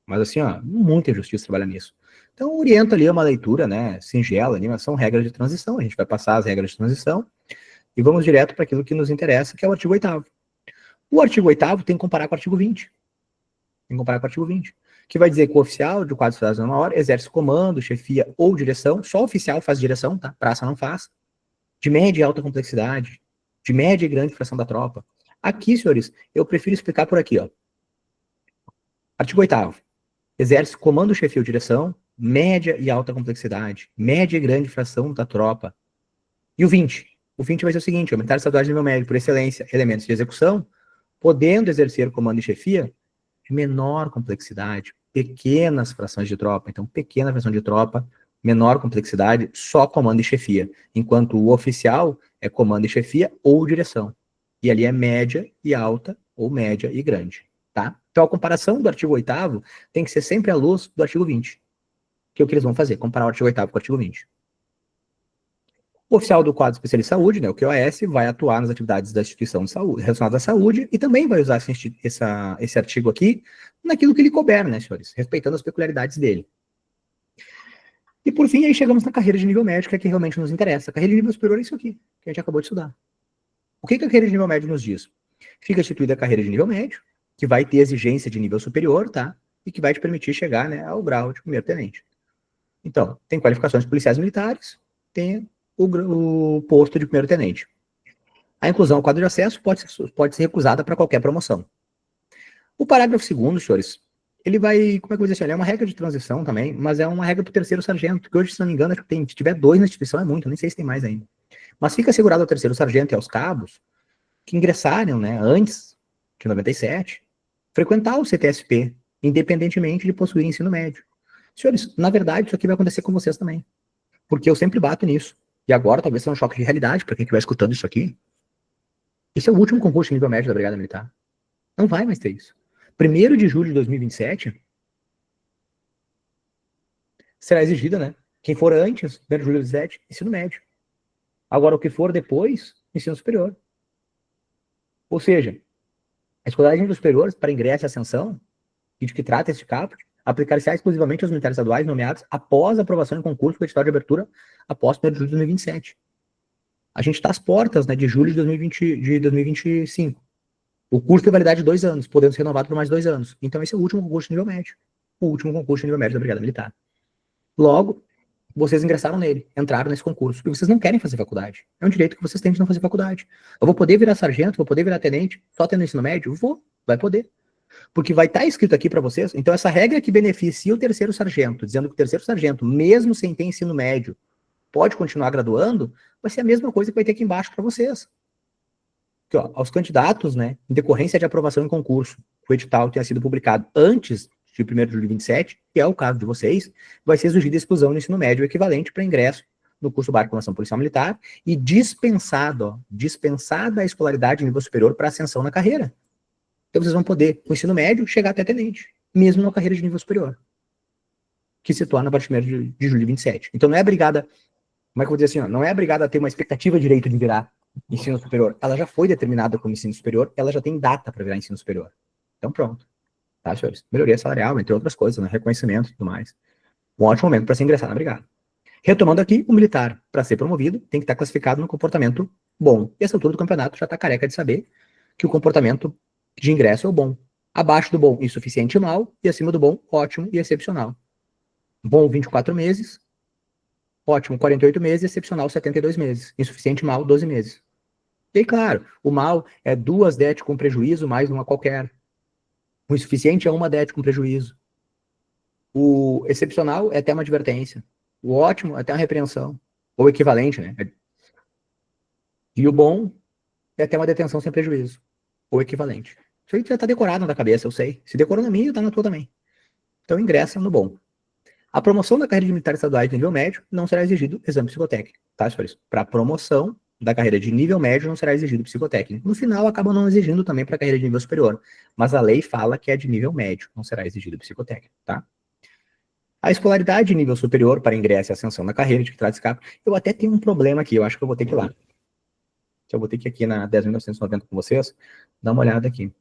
Mas assim, ó, muita injustiça trabalhar nisso. Então, oriento ali uma leitura, né, singela, ali, mas são regras de transição. A gente vai passar as regras de transição e vamos direto para aquilo que nos interessa, que é o artigo 8º. O artigo 8º tem que comparar com o artigo 20. Tem que comparar com o artigo 20. Que vai dizer que o oficial de quadro de soldados na hora exerce comando, chefia ou direção. Só o oficial faz direção, tá? Praça não faz. De média e alta complexidade. De média e grande fração da tropa. Aqui, senhores, eu prefiro explicar por aqui, ó. Artigo 8º. Exerce comando, chefia ou direção, média e alta complexidade. Média e grande fração da tropa. E o 20? O 20 vai ser o seguinte, o militar estadual de nível médio, por excelência, elementos de execução, podendo exercer comando e chefia de menor complexidade, pequenas frações de tropa. Então, pequena fração de tropa, menor complexidade, só comando e chefia. Enquanto o oficial é comando e chefia ou direção. E ali é média e alta ou média e grande, tá? Então, a comparação do artigo 8º tem que ser sempre à luz do artigo 20. Que é o que eles vão fazer, comparar o artigo 8º com o artigo 20. O oficial do quadro especialista de saúde, né, o QoS, vai atuar nas atividades da instituição de saúde, relacionadas à saúde, e também vai usar esse artigo aqui naquilo que ele couber, né, senhores, respeitando as peculiaridades dele. E por fim, aí chegamos na carreira de nível médio, que é que realmente nos interessa. A carreira de nível superior é isso aqui, que a gente acabou de estudar. O que a carreira de nível médio nos diz? Fica instituída a carreira de nível médio, que vai ter exigência de nível superior, tá? E que vai te permitir chegar, né, ao grau de primeiro-tenente. Então, tem qualificações policiais militares, tem o posto de primeiro-tenente. A inclusão ao quadro de acesso pode ser recusada para qualquer promoção. O parágrafo 2º, senhores, ele vai, como é que eu vou dizer assim, ele é uma regra de transição também, mas é uma regra para o terceiro sargento, que hoje, se não me engano, acho que tem, se tiver 2 na instituição é muito, nem sei se tem mais ainda. Mas fica assegurado ao terceiro sargento e aos cabos que ingressarem, né, antes de 97, frequentar o CTSP, independentemente de possuir ensino médio. Senhores, na verdade, isso aqui vai acontecer com vocês também, porque eu sempre bato nisso. E agora, talvez seja um choque de realidade para quem estiver escutando isso aqui. Esse é o último concurso de nível médio da Brigada Militar. Não vai mais ter isso. 1º de julho de 2027 será exigida, né? Quem for antes, 1º de julho de 2027, ensino médio. Agora, o que for depois, ensino superior. Ou seja, a escolaridade de nível superior para ingresso e ascensão, e de que trata este caput, aplicar-se exclusivamente aos militares estaduais nomeados após a aprovação em concurso do edital de abertura após 1º de julho de 2027. A gente está às portas, né, de julho de 2025. O curso tem validade de 2 anos, podendo ser renovado por mais 2 anos. Então, esse é o último concurso de nível médio. O último concurso de nível médio da Brigada Militar. Logo, vocês ingressaram nele, entraram nesse concurso, porque vocês não querem fazer faculdade. É um direito que vocês têm de não fazer faculdade. Eu vou poder virar sargento, vou poder virar tenente, só tendo ensino médio? Vou, vai poder. Porque vai estar escrito aqui para vocês, então essa regra que beneficia o terceiro sargento, dizendo que o terceiro sargento, mesmo sem ter ensino médio, pode continuar graduando, vai ser a mesma coisa que vai ter aqui embaixo para vocês. Aqui, ó, aos candidatos, né, em decorrência de aprovação em concurso, o edital tenha sido publicado antes de 1º de julho de 27, que é o caso de vocês, vai ser exigida exclusão no ensino médio equivalente para ingresso no curso básico de formação policial militar e dispensada a escolaridade em nível superior para ascensão na carreira. Então vocês vão poder, com o ensino médio, chegar até tenente, mesmo na carreira de nível superior, que se torna a partir de 1º de julho de 27. Então não é a brigada, como é que eu vou dizer assim, ó, não é a brigada a ter uma expectativa de direito de virar ensino superior. Ela já foi determinada como ensino superior, ela já tem data para virar ensino superior. Então pronto. Tá, senhores? Melhoria salarial, entre outras coisas, né? Reconhecimento e tudo mais. Um ótimo momento para se ingressar na brigada. Retomando aqui, o militar, para ser promovido, tem que estar classificado no comportamento bom. E essa altura do campeonato já está careca de saber que o comportamento de ingresso é o bom. Abaixo do bom, insuficiente e mal, e acima do bom, ótimo e excepcional. Bom, 24 meses. Ótimo, 48 meses, excepcional, 72 meses. Insuficiente e mal, 12 meses. E aí, claro, o mal é 2 DET com prejuízo mais uma qualquer. O insuficiente é 1 DET com prejuízo. O excepcional é até uma advertência. O ótimo é até uma repreensão. Ou equivalente, né? E o bom é até uma detenção sem prejuízo. Ou equivalente. Isso aí já está decorado na cabeça, eu sei. Se decorou na minha, está na tua também. Então ingressa no bom. A promoção da carreira de militar estaduais de nível médio não será exigido exame psicotécnico. Tá, senhores? Para promoção da carreira de nível médio não será exigido psicotécnico. No final, acaba não exigindo também para a carreira de nível superior. Mas a lei fala que é de nível médio, não será exigido psicotécnico, tá? A escolaridade de nível superior para ingresso e ascensão na carreira de que trata escape, eu até tenho um problema aqui, eu acho que eu vou ter que ir lá. Eu vou ter que ir aqui na 10.990 com vocês, dar uma olhada aqui.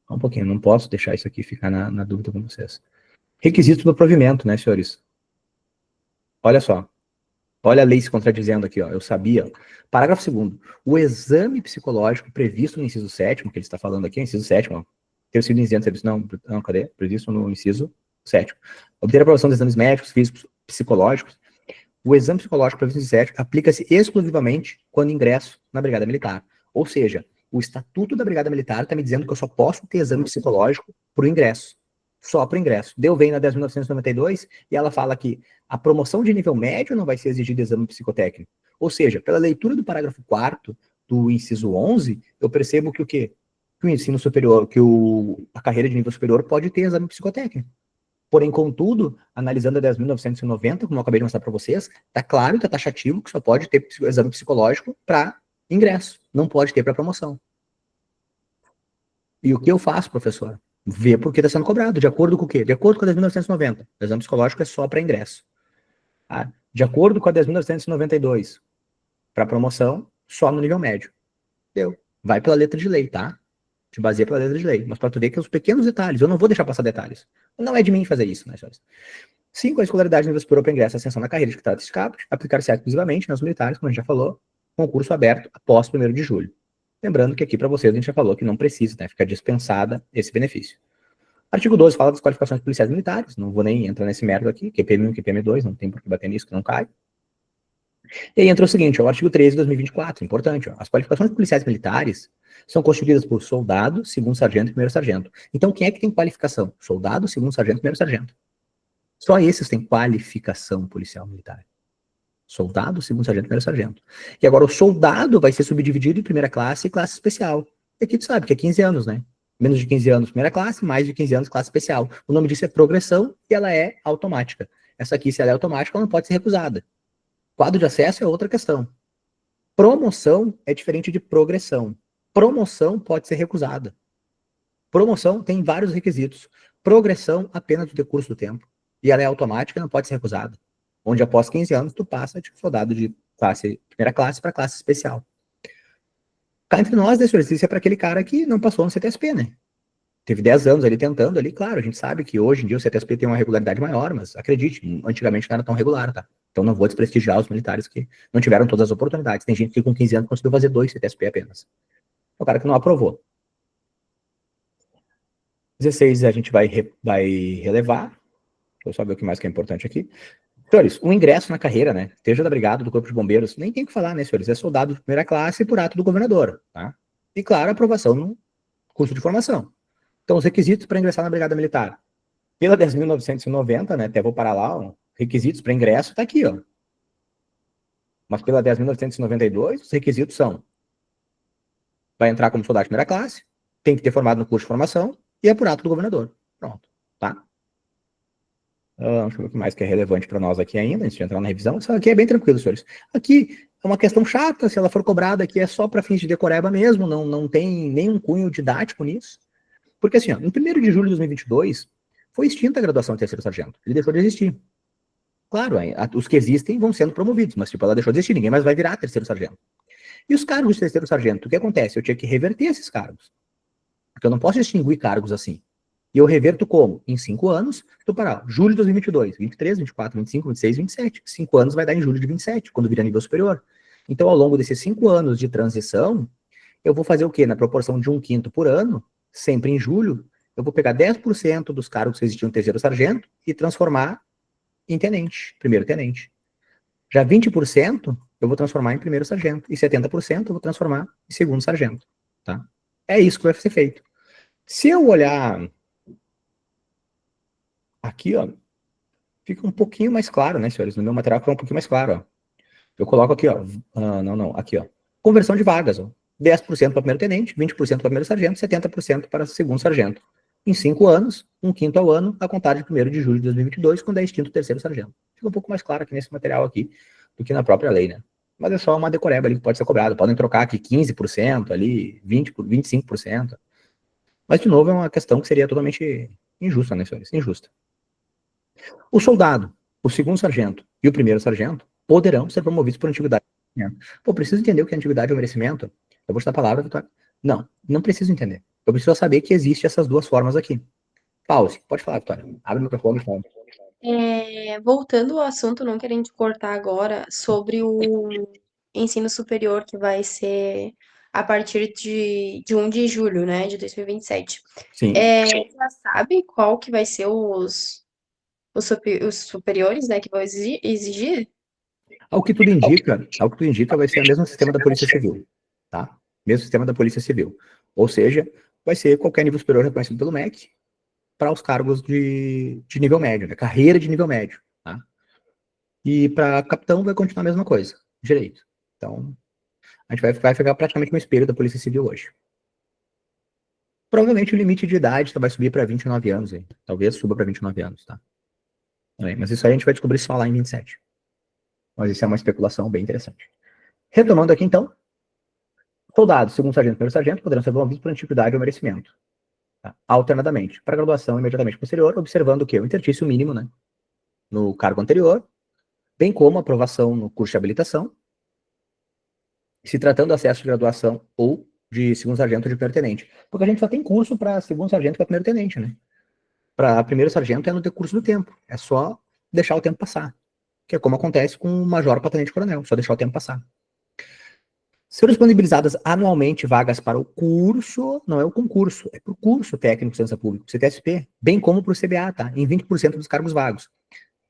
Um pouquinho, não posso deixar isso aqui ficar na dúvida com vocês. Requisitos do provimento, né, senhores? Olha só. Olha a lei se contradizendo aqui, ó. Eu sabia. Parágrafo 2º. O exame psicológico previsto no inciso 7º, que ele está falando aqui, inciso 7º, ó. Ter sido isento de serviço. Não, cadê? Previsto no inciso 7º. Obter a aprovação dos exames médicos, físicos, psicológicos. O exame psicológico previsto no inciso 7º aplica-se exclusivamente quando ingresso na Brigada Militar. Ou seja, o Estatuto da Brigada Militar está me dizendo que eu só posso ter exame psicológico para o ingresso. Só para o ingresso. Vem na 10.992 e ela fala que a promoção de nível médio não vai ser exigido exame psicotécnico. Ou seja, pela leitura do parágrafo 4º do inciso 11, eu percebo que o quê? Que o ensino superior, que a carreira de nível superior pode ter exame psicotécnico. Porém, contudo, analisando a 10.990, como eu acabei de mostrar para vocês, está claro e está taxativo que só pode ter exame psicológico para ingresso, não pode ter para promoção. E o que eu faço, professor? Ver por que está sendo cobrado. De acordo com o quê? De acordo com a 10.990. O exame psicológico é só para ingresso. Tá? De acordo com a 10.992, para promoção, só no nível médio. Deu. Vai pela letra de lei, tá? Te baseia pela letra de lei. Mas para tu ver que os pequenos detalhes, eu não vou deixar passar detalhes. Não é de mim fazer isso, né, senhores? 5. A escolaridade nível superior para ingresso e ascensão na carreira de que trata-se caput, aplicar-se exclusivamente nos militares, como a gente já falou, concurso aberto após 1º de julho. Lembrando que aqui para vocês a gente já falou que não precisa, né? Fica dispensada esse benefício. Artigo 12 fala das qualificações policiais militares, não vou nem entrar nesse mérito aqui, QPM1 e QPM2, não tem por que bater nisso, que não cai. E aí entra o seguinte, ó, o artigo 13 de 2024, importante, ó, as qualificações policiais militares são constituídas por soldado, segundo sargento e primeiro sargento. Então, quem é que tem qualificação? Soldado, segundo sargento e primeiro sargento. Só esses têm qualificação policial militar. Soldado, segundo sargento e primeiro sargento. E agora o soldado vai ser subdividido em primeira classe e classe especial. E aqui tu sabe que é 15 anos, né? Menos de 15 anos, primeira classe, mais de 15 anos, classe especial. O nome disso é progressão e ela é automática. Essa aqui, se ela é automática, ela não pode ser recusada. Quadro de acesso é outra questão. Promoção é diferente de progressão. Promoção pode ser recusada. Promoção tem vários requisitos. Progressão apenas do decurso do tempo. E ela é automática, não pode ser recusada. Onde após 15 anos tu passa de soldado de primeira classe para classe especial. Cá entre nós, esse exercício é para aquele cara que não passou no CTSP, né? Teve 10 anos ali tentando ali, claro, a gente sabe que hoje em dia o CTSP tem uma regularidade maior, mas acredite, antigamente não era tão regular, tá? Então não vou desprestigiar os militares que não tiveram todas as oportunidades. Tem gente que com 15 anos conseguiu fazer 2 CTSP apenas. O cara que não aprovou. 16 a gente vai relevar. Deixa eu só ver o que mais que é importante aqui. Senhores, o ingresso na carreira, né? Seja da Brigada, do Corpo de Bombeiros, nem tem o que falar, né, senhores? É soldado de primeira classe por ato do governador, tá? E, claro, aprovação no curso de formação. Então, os requisitos para ingressar na Brigada Militar. Pela 10.990, né? Até vou parar lá, ó, requisitos para ingresso tá aqui, ó. Mas pela 10.992, os requisitos são: vai entrar como soldado de primeira classe, tem que ter formado no curso de formação e é por ato do governador. Pronto, tá? Deixa eu ver o que mais que é relevante para nós aqui ainda, antes de entrar na revisão. Isso aqui é bem tranquilo, senhores. Aqui é uma questão chata, se ela for cobrada aqui é só para fins de decoreba mesmo, não tem nenhum cunho didático nisso. Porque assim, ó, em 1º de julho de 2022, foi extinta a graduação de terceiro sargento. Ele deixou de existir. Claro, os que existem vão sendo promovidos, mas tipo, ela deixou de existir, ninguém mais vai virar terceiro sargento. E os cargos de terceiro sargento, o que acontece? Eu tinha que reverter esses cargos. Porque eu não posso distinguir cargos assim. E eu reverto como? Em 5 anos, tu parar, julho de 2022, 23, 24, 25, 26, 27. 5 anos vai dar em julho de 27, quando virar nível superior. Então, ao longo desses 5 anos de transição, eu vou fazer o quê? Na proporção de 1/5 por ano, sempre em julho, eu vou pegar 10% dos cargos que existiam em terceiro sargento e transformar em tenente, primeiro tenente. Já 20% eu vou transformar em primeiro sargento, e 70% eu vou transformar em segundo sargento, tá? É isso que vai ser feito. Se eu olhar aqui, ó, fica um pouquinho mais claro, né, senhores? No meu material fica um pouquinho mais claro, ó. Eu coloco aqui, ó, aqui, ó, conversão de vagas, ó. 10% para primeiro tenente, 20% para primeiro sargento, 70% para segundo sargento. Em 5 anos, 1/5 ao ano, a contar de 1º de julho de 2022, quando é extinto o terceiro sargento. Fica um pouco mais claro aqui nesse material aqui, do que na própria lei, né? Mas é só uma decoreba ali que pode ser cobrada. Podem trocar aqui 15% ali, 25%. Mas, de novo, é uma questão que seria totalmente injusta, né, senhores? Injusta. O soldado, o segundo sargento e o primeiro sargento poderão ser promovidos por antiguidade. Pô, preciso entender o que é antiguidade ou merecimento? Eu vou te dar a palavra, Vitória. Não preciso entender. Eu preciso saber que existem essas duas formas aqui. Pause. Pode falar, Vitória. Abre o microfone e fala. Voltando ao assunto, não querendo te cortar agora, sobre o ensino superior que vai ser a partir de 1 de julho, né, de 2027. Sim. Já sabe qual que vai ser os superiores, né, que vão exigir? Ao que tudo indica, vai ser o mesmo sistema da Polícia Civil, tá? Mesmo sistema da Polícia Civil. Ou seja, vai ser qualquer nível superior reconhecido pelo MEC para os cargos de nível médio, né? Carreira de nível médio, tá? E para capitão vai continuar a mesma coisa, direito. Então, a gente vai ficar praticamente no espelho da Polícia Civil hoje. Provavelmente o limite de idade vai subir para 29 anos, hein? Talvez suba para 29 anos, tá? Mas isso aí a gente vai descobrir só lá em 27. Mas isso é uma especulação bem interessante. Retomando aqui, então, soldados, segundo sargento e primeiro sargento, poderão ser promovidos por antiguidade ou merecimento, tá? Alternadamente, para graduação imediatamente posterior, observando o quê? O interstício mínimo, né? No cargo anterior, bem como a aprovação no curso de habilitação, se tratando de acesso de graduação ou de segundo sargento ou de primeiro tenente. Porque a gente só tem curso para segundo sargento e para primeiro tenente, né? Para primeiro sargento é no decurso do tempo. É só deixar o tempo passar. Que é como acontece com o major para tenente coronel. Só deixar o tempo passar. Serão disponibilizadas anualmente vagas para o curso, não é o concurso, é para o curso técnico de segurança pública, CTSP, bem como para o CBA, tá? Em 20% dos cargos vagos.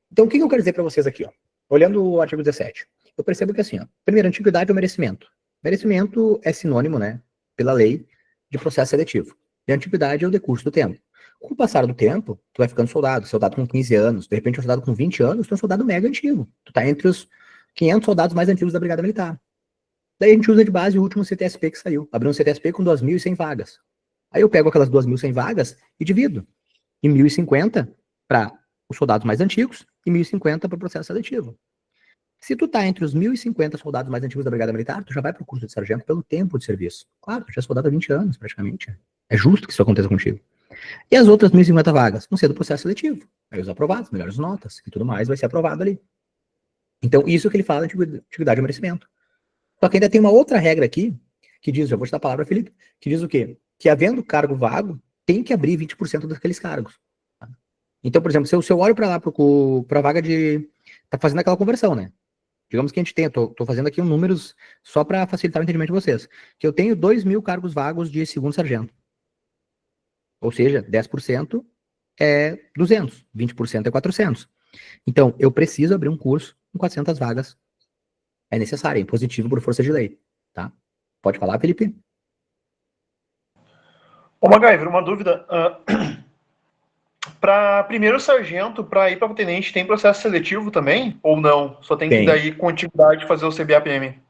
Então, o que eu quero dizer para vocês aqui, ó? Olhando o artigo 17, eu percebo que assim, ó, primeiro, antiguidade ou merecimento. Merecimento é sinônimo, né, pela lei, de processo seletivo. E antiguidade é o decurso do tempo. Com o passar do tempo, tu vai ficando soldado com 15 anos, de repente um soldado com 20 anos, tu é um soldado mega antigo. Tu tá entre os 500 soldados mais antigos da Brigada Militar. Daí a gente usa de base o último CTSP que saiu. Abriu um CTSP com 2.100 vagas. Aí eu pego aquelas 2.100 vagas e divido. E 1.050 para os soldados mais antigos e 1.050 para o processo seletivo. Se tu tá entre os 1.050 soldados mais antigos da Brigada Militar, tu já vai pro curso de sargento pelo tempo de serviço. Claro, tu já é soldado há 20 anos, praticamente. É justo que isso aconteça contigo. E as outras 1.050 vagas vão ser do processo seletivo. Aí os aprovados, melhores notas e tudo mais vai ser aprovado ali. Então, isso que ele fala de antiguidade e merecimento. Só que ainda tem uma outra regra aqui, que diz, já vou te dar a palavra, Felipe, que diz o quê? Que havendo cargo vago, tem que abrir 20% daqueles cargos. Tá? Então, por exemplo, se eu olho para lá, para a vaga de... Tá fazendo aquela conversão, né? Digamos que a gente tem, tô fazendo aqui números só para facilitar o entendimento de vocês, que eu tenho 2.000 cargos vagos de segundo sargento. Ou seja, 10% é 200, 20% é 400. Então, eu preciso abrir um curso com 400 vagas. É necessário, é impositivo por força de lei, tá? Pode falar, Felipe? Ô, MacGyver, uma dúvida. Para primeiro sargento, para ir para tenente, tem processo seletivo também? Ou não? Só tem que daí, com antiguidade, fazer o CBA-PM?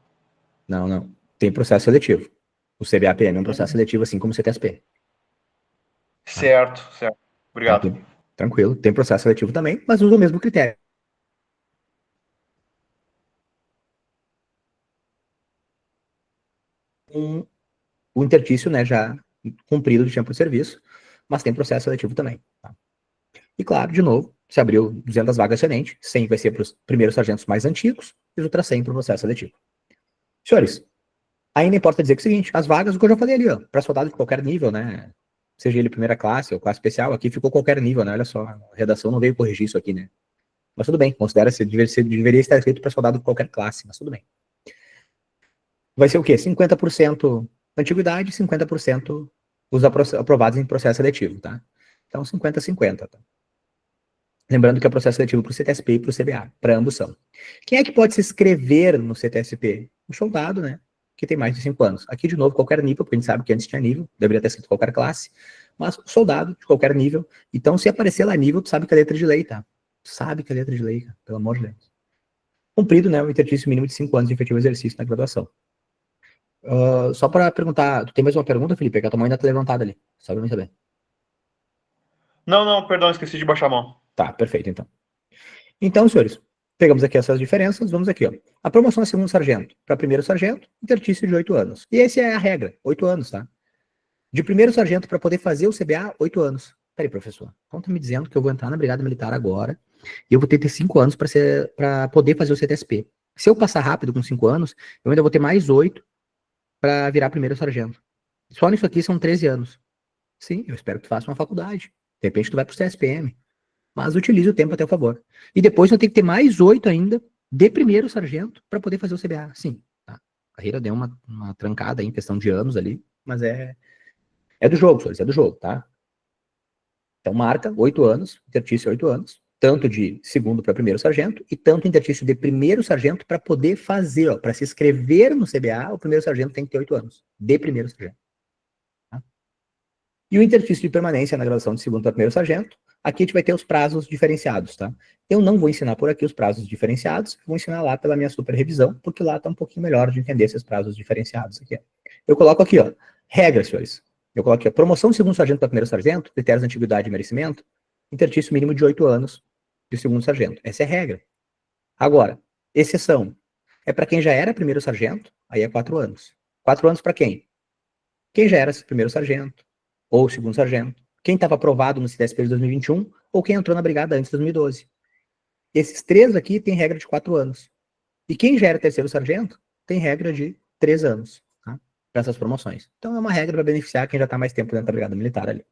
Não. Tem processo seletivo. O CBA-PM é um processo seletivo, assim como o CTSP. Certo. Obrigado. Tranquilo. Tem processo seletivo também, mas usa o mesmo critério. O interstício, né, já cumprido de tempo de serviço, mas tem processo seletivo também. Tá? E claro, de novo, se abriu 200 vagas tenente, 100 vai ser para os primeiros sargentos mais antigos e os outras 100 para o processo seletivo. Senhores, ainda importa dizer que é o seguinte, as vagas, o que eu já falei ali, ó, para soldado de qualquer nível, né, seja ele primeira classe ou classe especial, aqui ficou qualquer nível, né, olha só, a redação não veio corrigir isso aqui, né. Mas tudo bem, considera-se, deveria estar escrito para soldado de qualquer classe, mas tudo bem. Vai ser o quê? 50% antiguidade, 50% os aprovados em processo seletivo, tá? Então, 50-50, tá? Lembrando que é processo seletivo para o CTSP e para o CBA, para ambos são. Quem é que pode se inscrever no CTSP? Um soldado, né? Que tem mais de 5 anos. Aqui, de novo, qualquer nível, porque a gente sabe que antes tinha nível, deveria ter escrito qualquer classe, mas soldado de qualquer nível. Então, se aparecer lá nível, tu sabe que é letra de lei, tá? Tu sabe que é letra de lei, cara, pelo amor de Deus. Cumprido, né? O interstício mínimo de 5 anos de efetivo exercício na graduação. Só para perguntar, tu tem mais uma pergunta, Felipe? Que a tua mão ainda tá levantada ali, só pra mim saber. Não, perdão, esqueci de baixar a mão. Tá, perfeito, então. Então, senhores, pegamos aqui essas diferenças, vamos aqui, ó. A promoção a segundo sargento para primeiro sargento, interstício de 8 anos. E essa é a regra, 8 anos, tá? De primeiro sargento para poder fazer o CBA, 8 anos. Peraí, professor, então tá me dizendo que eu vou entrar na Brigada Militar agora e eu vou ter 5 anos para poder fazer o CTSP. Se eu passar rápido com 5 anos, eu ainda vou ter mais 8 para virar primeiro sargento. Só nisso aqui são 13 anos. Sim, eu espero que tu faça uma faculdade. De repente tu vai pro CSPM. Mas utilize o tempo a teu favor. E depois tu tem que ter mais 8 ainda de primeiro sargento para poder fazer o CBA. Sim, tá? A carreira deu uma trancada aí em questão de anos ali, mas é do jogo, senhores, é do jogo, tá? Então marca 8 anos, interstício 8 anos, tanto de segundo para primeiro sargento e tanto interstício de primeiro sargento para poder fazer, ó, para se inscrever no CBA, o primeiro sargento tem que ter 8 anos, de primeiro sargento. Tá? E o interstício de permanência na graduação de segundo para primeiro sargento, aqui a gente vai ter os prazos diferenciados, tá? Eu não vou ensinar por aqui os prazos diferenciados, vou ensinar lá pela minha super revisão, porque lá tá um pouquinho melhor de entender esses prazos diferenciados aqui. Eu coloco aqui, ó, regras, senhores. Eu coloco aqui, a promoção de segundo sargento para primeiro sargento, critérios de antiguidade e merecimento, interstício mínimo de 8 anos de segundo sargento. Essa é a regra. Agora, exceção. É para quem já era primeiro sargento, aí é 4 anos. 4 anos para quem? Quem já era primeiro sargento, ou segundo sargento. Quem estava aprovado no CTSP de 2021, ou quem entrou na brigada antes de 2012. Esses 3 aqui tem regra de 4 anos. E quem já era terceiro sargento, tem regra de 3 anos. Tá? Para essas promoções. Então é uma regra para beneficiar quem já está mais tempo dentro da brigada militar ali.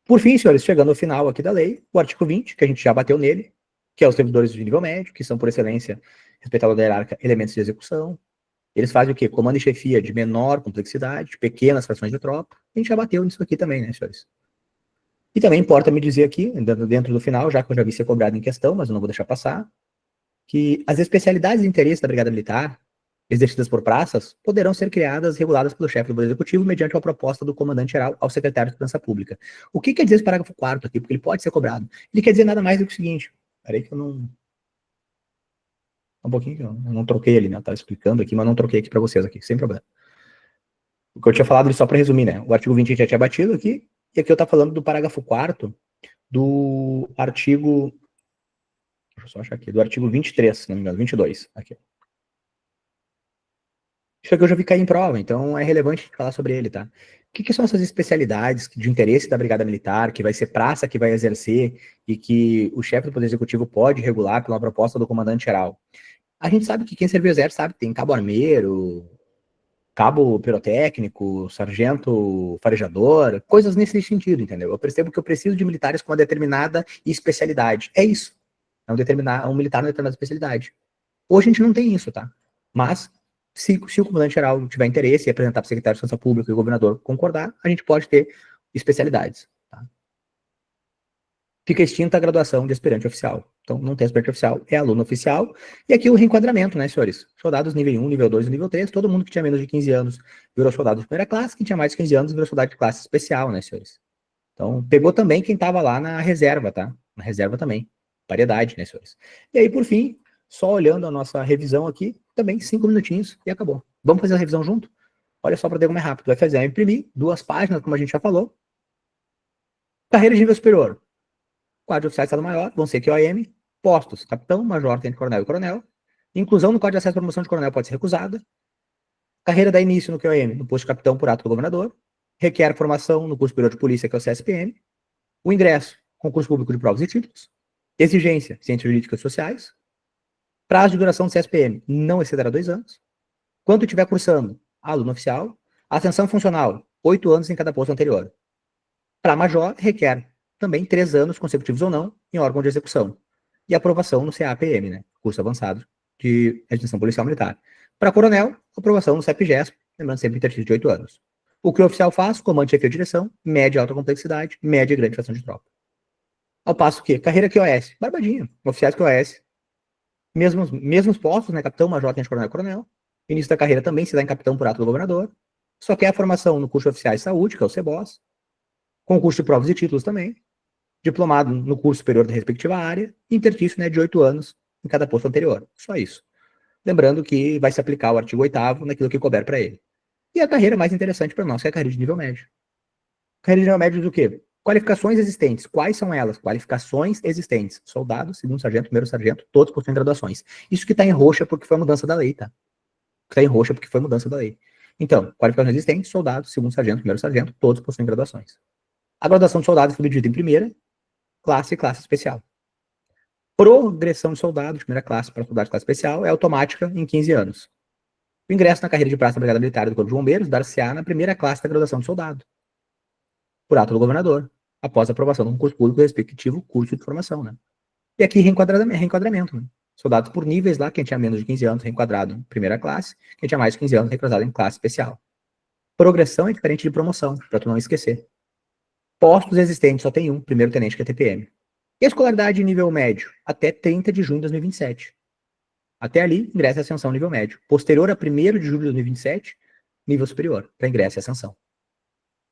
Por fim, senhores, chegando ao final aqui da lei, o artigo 20, que a gente já bateu nele, que é os servidores de nível médio, que são, por excelência, respeitado da hierarquia, elementos de execução. Eles fazem o quê? Comando e chefia de menor complexidade, pequenas frações de tropa. A gente já bateu nisso aqui também, né, senhores? E também importa me dizer aqui, dentro do final, já que eu já vi ser cobrado em questão, mas eu não vou deixar passar, que as especialidades de interesse da Brigada Militar, exercidas por praças, poderão ser criadas e reguladas pelo chefe do Poder Executivo mediante uma proposta do comandante-geral ao secretário de Segurança Pública. O que quer dizer esse parágrafo 4º aqui? Porque ele pode ser cobrado. Ele quer dizer nada mais do que o seguinte. Peraí que eu não... Um pouquinho que eu não troquei ali, né? Eu estava explicando aqui, mas não troquei aqui para vocês aqui, sem problema. O que eu tinha falado, só para resumir, né? O artigo 20 já tinha batido aqui, e aqui eu estou falando do parágrafo 4º do artigo... Deixa eu só achar aqui. Do artigo 23, se não me engano, 22. Aqui. Isso aqui eu já vi cair em prova, então é relevante falar sobre ele, tá? O que são essas especialidades de interesse da Brigada Militar, que vai ser praça que vai exercer e que o chefe do Poder Executivo pode regular pela proposta do comandante-geral? A gente sabe que quem serviu o exército sabe, tem cabo armeiro, cabo pirotécnico, sargento farejador, coisas nesse sentido, entendeu? Eu percebo que eu preciso de militares com uma determinada especialidade. É isso. É um militar numa determinada especialidade. Hoje a gente não tem isso, tá? Mas, se o comandante-geral tiver interesse e apresentar para o secretário de Segurança Pública e o governador concordar, a gente pode ter especialidades, tá? Fica extinta a graduação de aspirante oficial. Então, não tem aspirante oficial, é aluno oficial. E aqui o reenquadramento, né, senhores? Soldados nível 1, nível 2 e nível 3, todo mundo que tinha menos de 15 anos virou soldado de primeira classe, quem tinha mais de 15 anos virou soldado de classe especial, né, senhores? Então, pegou também quem estava lá na reserva, tá? Na reserva também. Paridade, né, senhores? E aí, por fim, só olhando a nossa revisão aqui, também 5 minutinhos e acabou. Vamos fazer a revisão junto? Olha só para ter como é rápido. Vai fazer imprimir 2 páginas, como a gente já falou. Carreira de nível superior. Quadro de oficiais de Estado-Maior, vão ser QOM. Postos, capitão, major, tenente coronel e coronel. Inclusão no código de acesso à promoção de coronel pode ser recusada. Carreira dá início no QOM, no posto de capitão por ato do governador. Requer formação no curso superior de polícia, que é o CSPM. O ingresso, concurso público de provas e títulos. Exigência, ciências jurídicas e sociais. Prazo de duração do CSPM, não excederá 2 anos. Quando estiver cursando, aluno oficial. Ascensão funcional, 8 anos em cada posto anterior. Para major, requer também 3 anos consecutivos ou não em órgão de execução. E aprovação no CAPM, né? Curso avançado de administração policial militar. Para coronel, aprovação no CEPGESP, lembrando sempre exercício de 8 anos. O que o oficial faz? Comando, chefia de direção, média e alta complexidade, média e grande fração de tropa. Ao passo que, carreira QOS, barbadinha, oficiais QOS, mesmos postos, né? Capitão, major, tenente coronel e coronel. Início da carreira também se dá em capitão por ato do governador. Só que é a formação no curso de oficiais de saúde, que é o CEBOS. Concurso de provas e títulos também. Diplomado no curso superior da respectiva área. Intertício, né, de 8 anos em cada posto anterior. Só isso. Lembrando que vai se aplicar o artigo 8º naquilo que couber para ele. E a carreira mais interessante para nós, que é a carreira de nível médio. Carreira de nível médio do quê? Qualificações existentes. Quais são elas? Qualificações existentes. Soldado, segundo sargento, primeiro sargento, todos possuem graduações. Isso que está em roxa porque foi a mudança da lei, tá? Está em roxa porque foi a mudança da lei. Então, qualificações existentes, soldado, segundo sargento, primeiro sargento, todos possuem graduações. A graduação de soldado foi dividida em primeira classe e classe especial. Progressão de soldado de primeira classe para soldado de classe especial é automática em 15 anos. O ingresso na carreira de praça da Brigada Militar e do Corpo de Bombeiros dar-se-á na primeira classe da graduação de soldado, por ato do governador, após a aprovação do concurso público respectivo curso de formação, né? E aqui reenquadramento, né? Soldados por níveis lá, quem tinha menos de 15 anos reenquadrado em primeira classe, quem tinha mais de 15 anos reenquadrado em classe especial. Progressão é diferente de promoção, para tu não esquecer. Postos existentes só tem um, primeiro tenente, que é TPM. E a escolaridade de nível médio? Até 30 de junho de 2027. Até ali, ingresso e ascensão nível médio. Posterior a 1º de julho de 2027, nível superior, para ingresso e ascensão.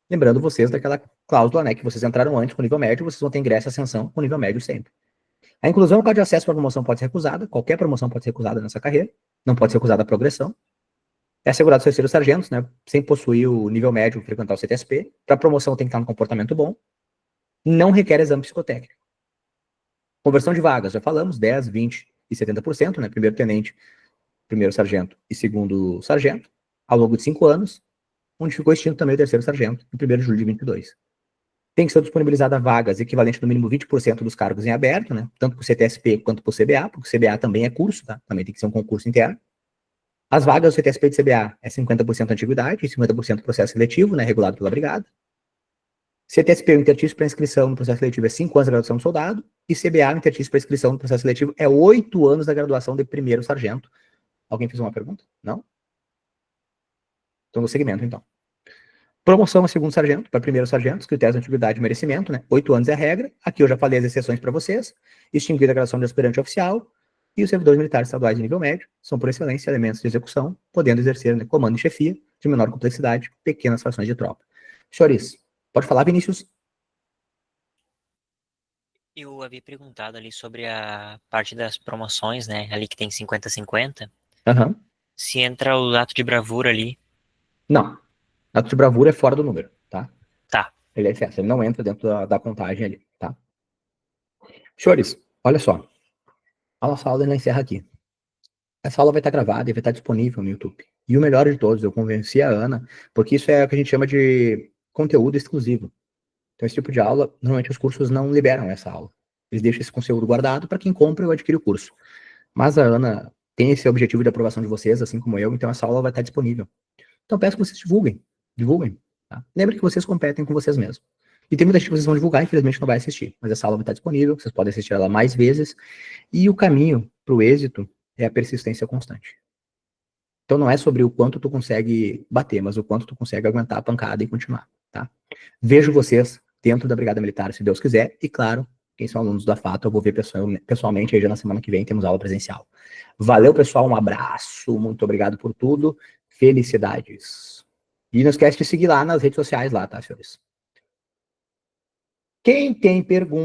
Lembrando vocês daquela cláusula, né, que vocês entraram antes com nível médio, vocês vão ter ingresso e ascensão com nível médio sempre. A inclusão no código de acesso para promoção pode ser recusada, qualquer promoção pode ser recusada nessa carreira, não pode ser recusada a progressão. É assegurado aos terceiros sargentos, né, sem possuir o nível médio, frequentar o CTSP. Para promoção tem que estar no comportamento bom. Não requer exame psicotécnico. Conversão de vagas, já falamos, 10, 20 e 70%, né, primeiro tenente, primeiro sargento e segundo sargento, ao longo de 5 anos, onde ficou extinto também o terceiro sargento, em 1º de julho de 22. Tem que ser disponibilizada vagas equivalente no mínimo 20% dos cargos em aberto, né, tanto para o CTSP quanto para o CBA, porque o CBA também é curso, tá? Também tem que ser um concurso interno. As vagas do CTSP e do CBA é 50% antiguidade e 50% processo seletivo, né, regulado pela brigada. CTSP, o intertício para inscrição no processo seletivo é 5 anos da graduação do soldado, e CBA, o intertício para inscrição no processo seletivo é 8 anos da graduação de primeiro sargento. Alguém fez uma pergunta? Não? Então, no segmento, então. Promoção a segundo sargento, para primeiro sargento, os critérios de antiguidade e merecimento, né? 8 anos é a regra. Aqui eu já falei as exceções para vocês. Extinguida a graduação de aspirante oficial. E os servidores militares estaduais de nível médio são, por excelência, elementos de execução, podendo exercer, né, comando e chefia de menor complexidade, pequenas frações de tropa. Senhores, pode falar, Vinícius? Eu havia perguntado ali sobre a parte das promoções, né? Ali que tem 50-50. Aham. Se entra o ato de bravura ali. Não. Ato de bravura é fora do número, tá? Tá. Ele é excesso, ele não entra dentro da contagem ali, tá? Senhores, olha só. A nossa aula ela encerra aqui. Essa aula vai estar gravada e vai estar disponível no YouTube. E o melhor de todos, eu convenci a Ana, porque isso é o que a gente chama de conteúdo exclusivo. Então, esse tipo de aula, normalmente os cursos não liberam essa aula. Eles deixam esse conteúdo guardado para quem compra ou adquire o curso. Mas a Ana tem esse objetivo de aprovação de vocês, assim como eu, então essa aula vai estar disponível. Então, peço que vocês divulguem. Divulguem. Tá? Lembre que vocês competem com vocês mesmos. E tem muita gente que vocês vão divulgar, infelizmente não vai assistir. Mas essa aula vai estar disponível, vocês podem assistir ela mais vezes. E o caminho para o êxito é a persistência constante. Então não é sobre o quanto tu consegue bater, mas o quanto tu consegue aguentar a pancada e continuar, tá? Vejo vocês dentro da Brigada Militar, se Deus quiser, e claro, quem são alunos da FATA, eu vou ver pessoalmente, aí já na semana que vem temos aula presencial. Valeu, pessoal, um abraço, muito obrigado por tudo, felicidades. E não esquece de seguir lá nas redes sociais lá, tá, senhores? Quem tem pergunta?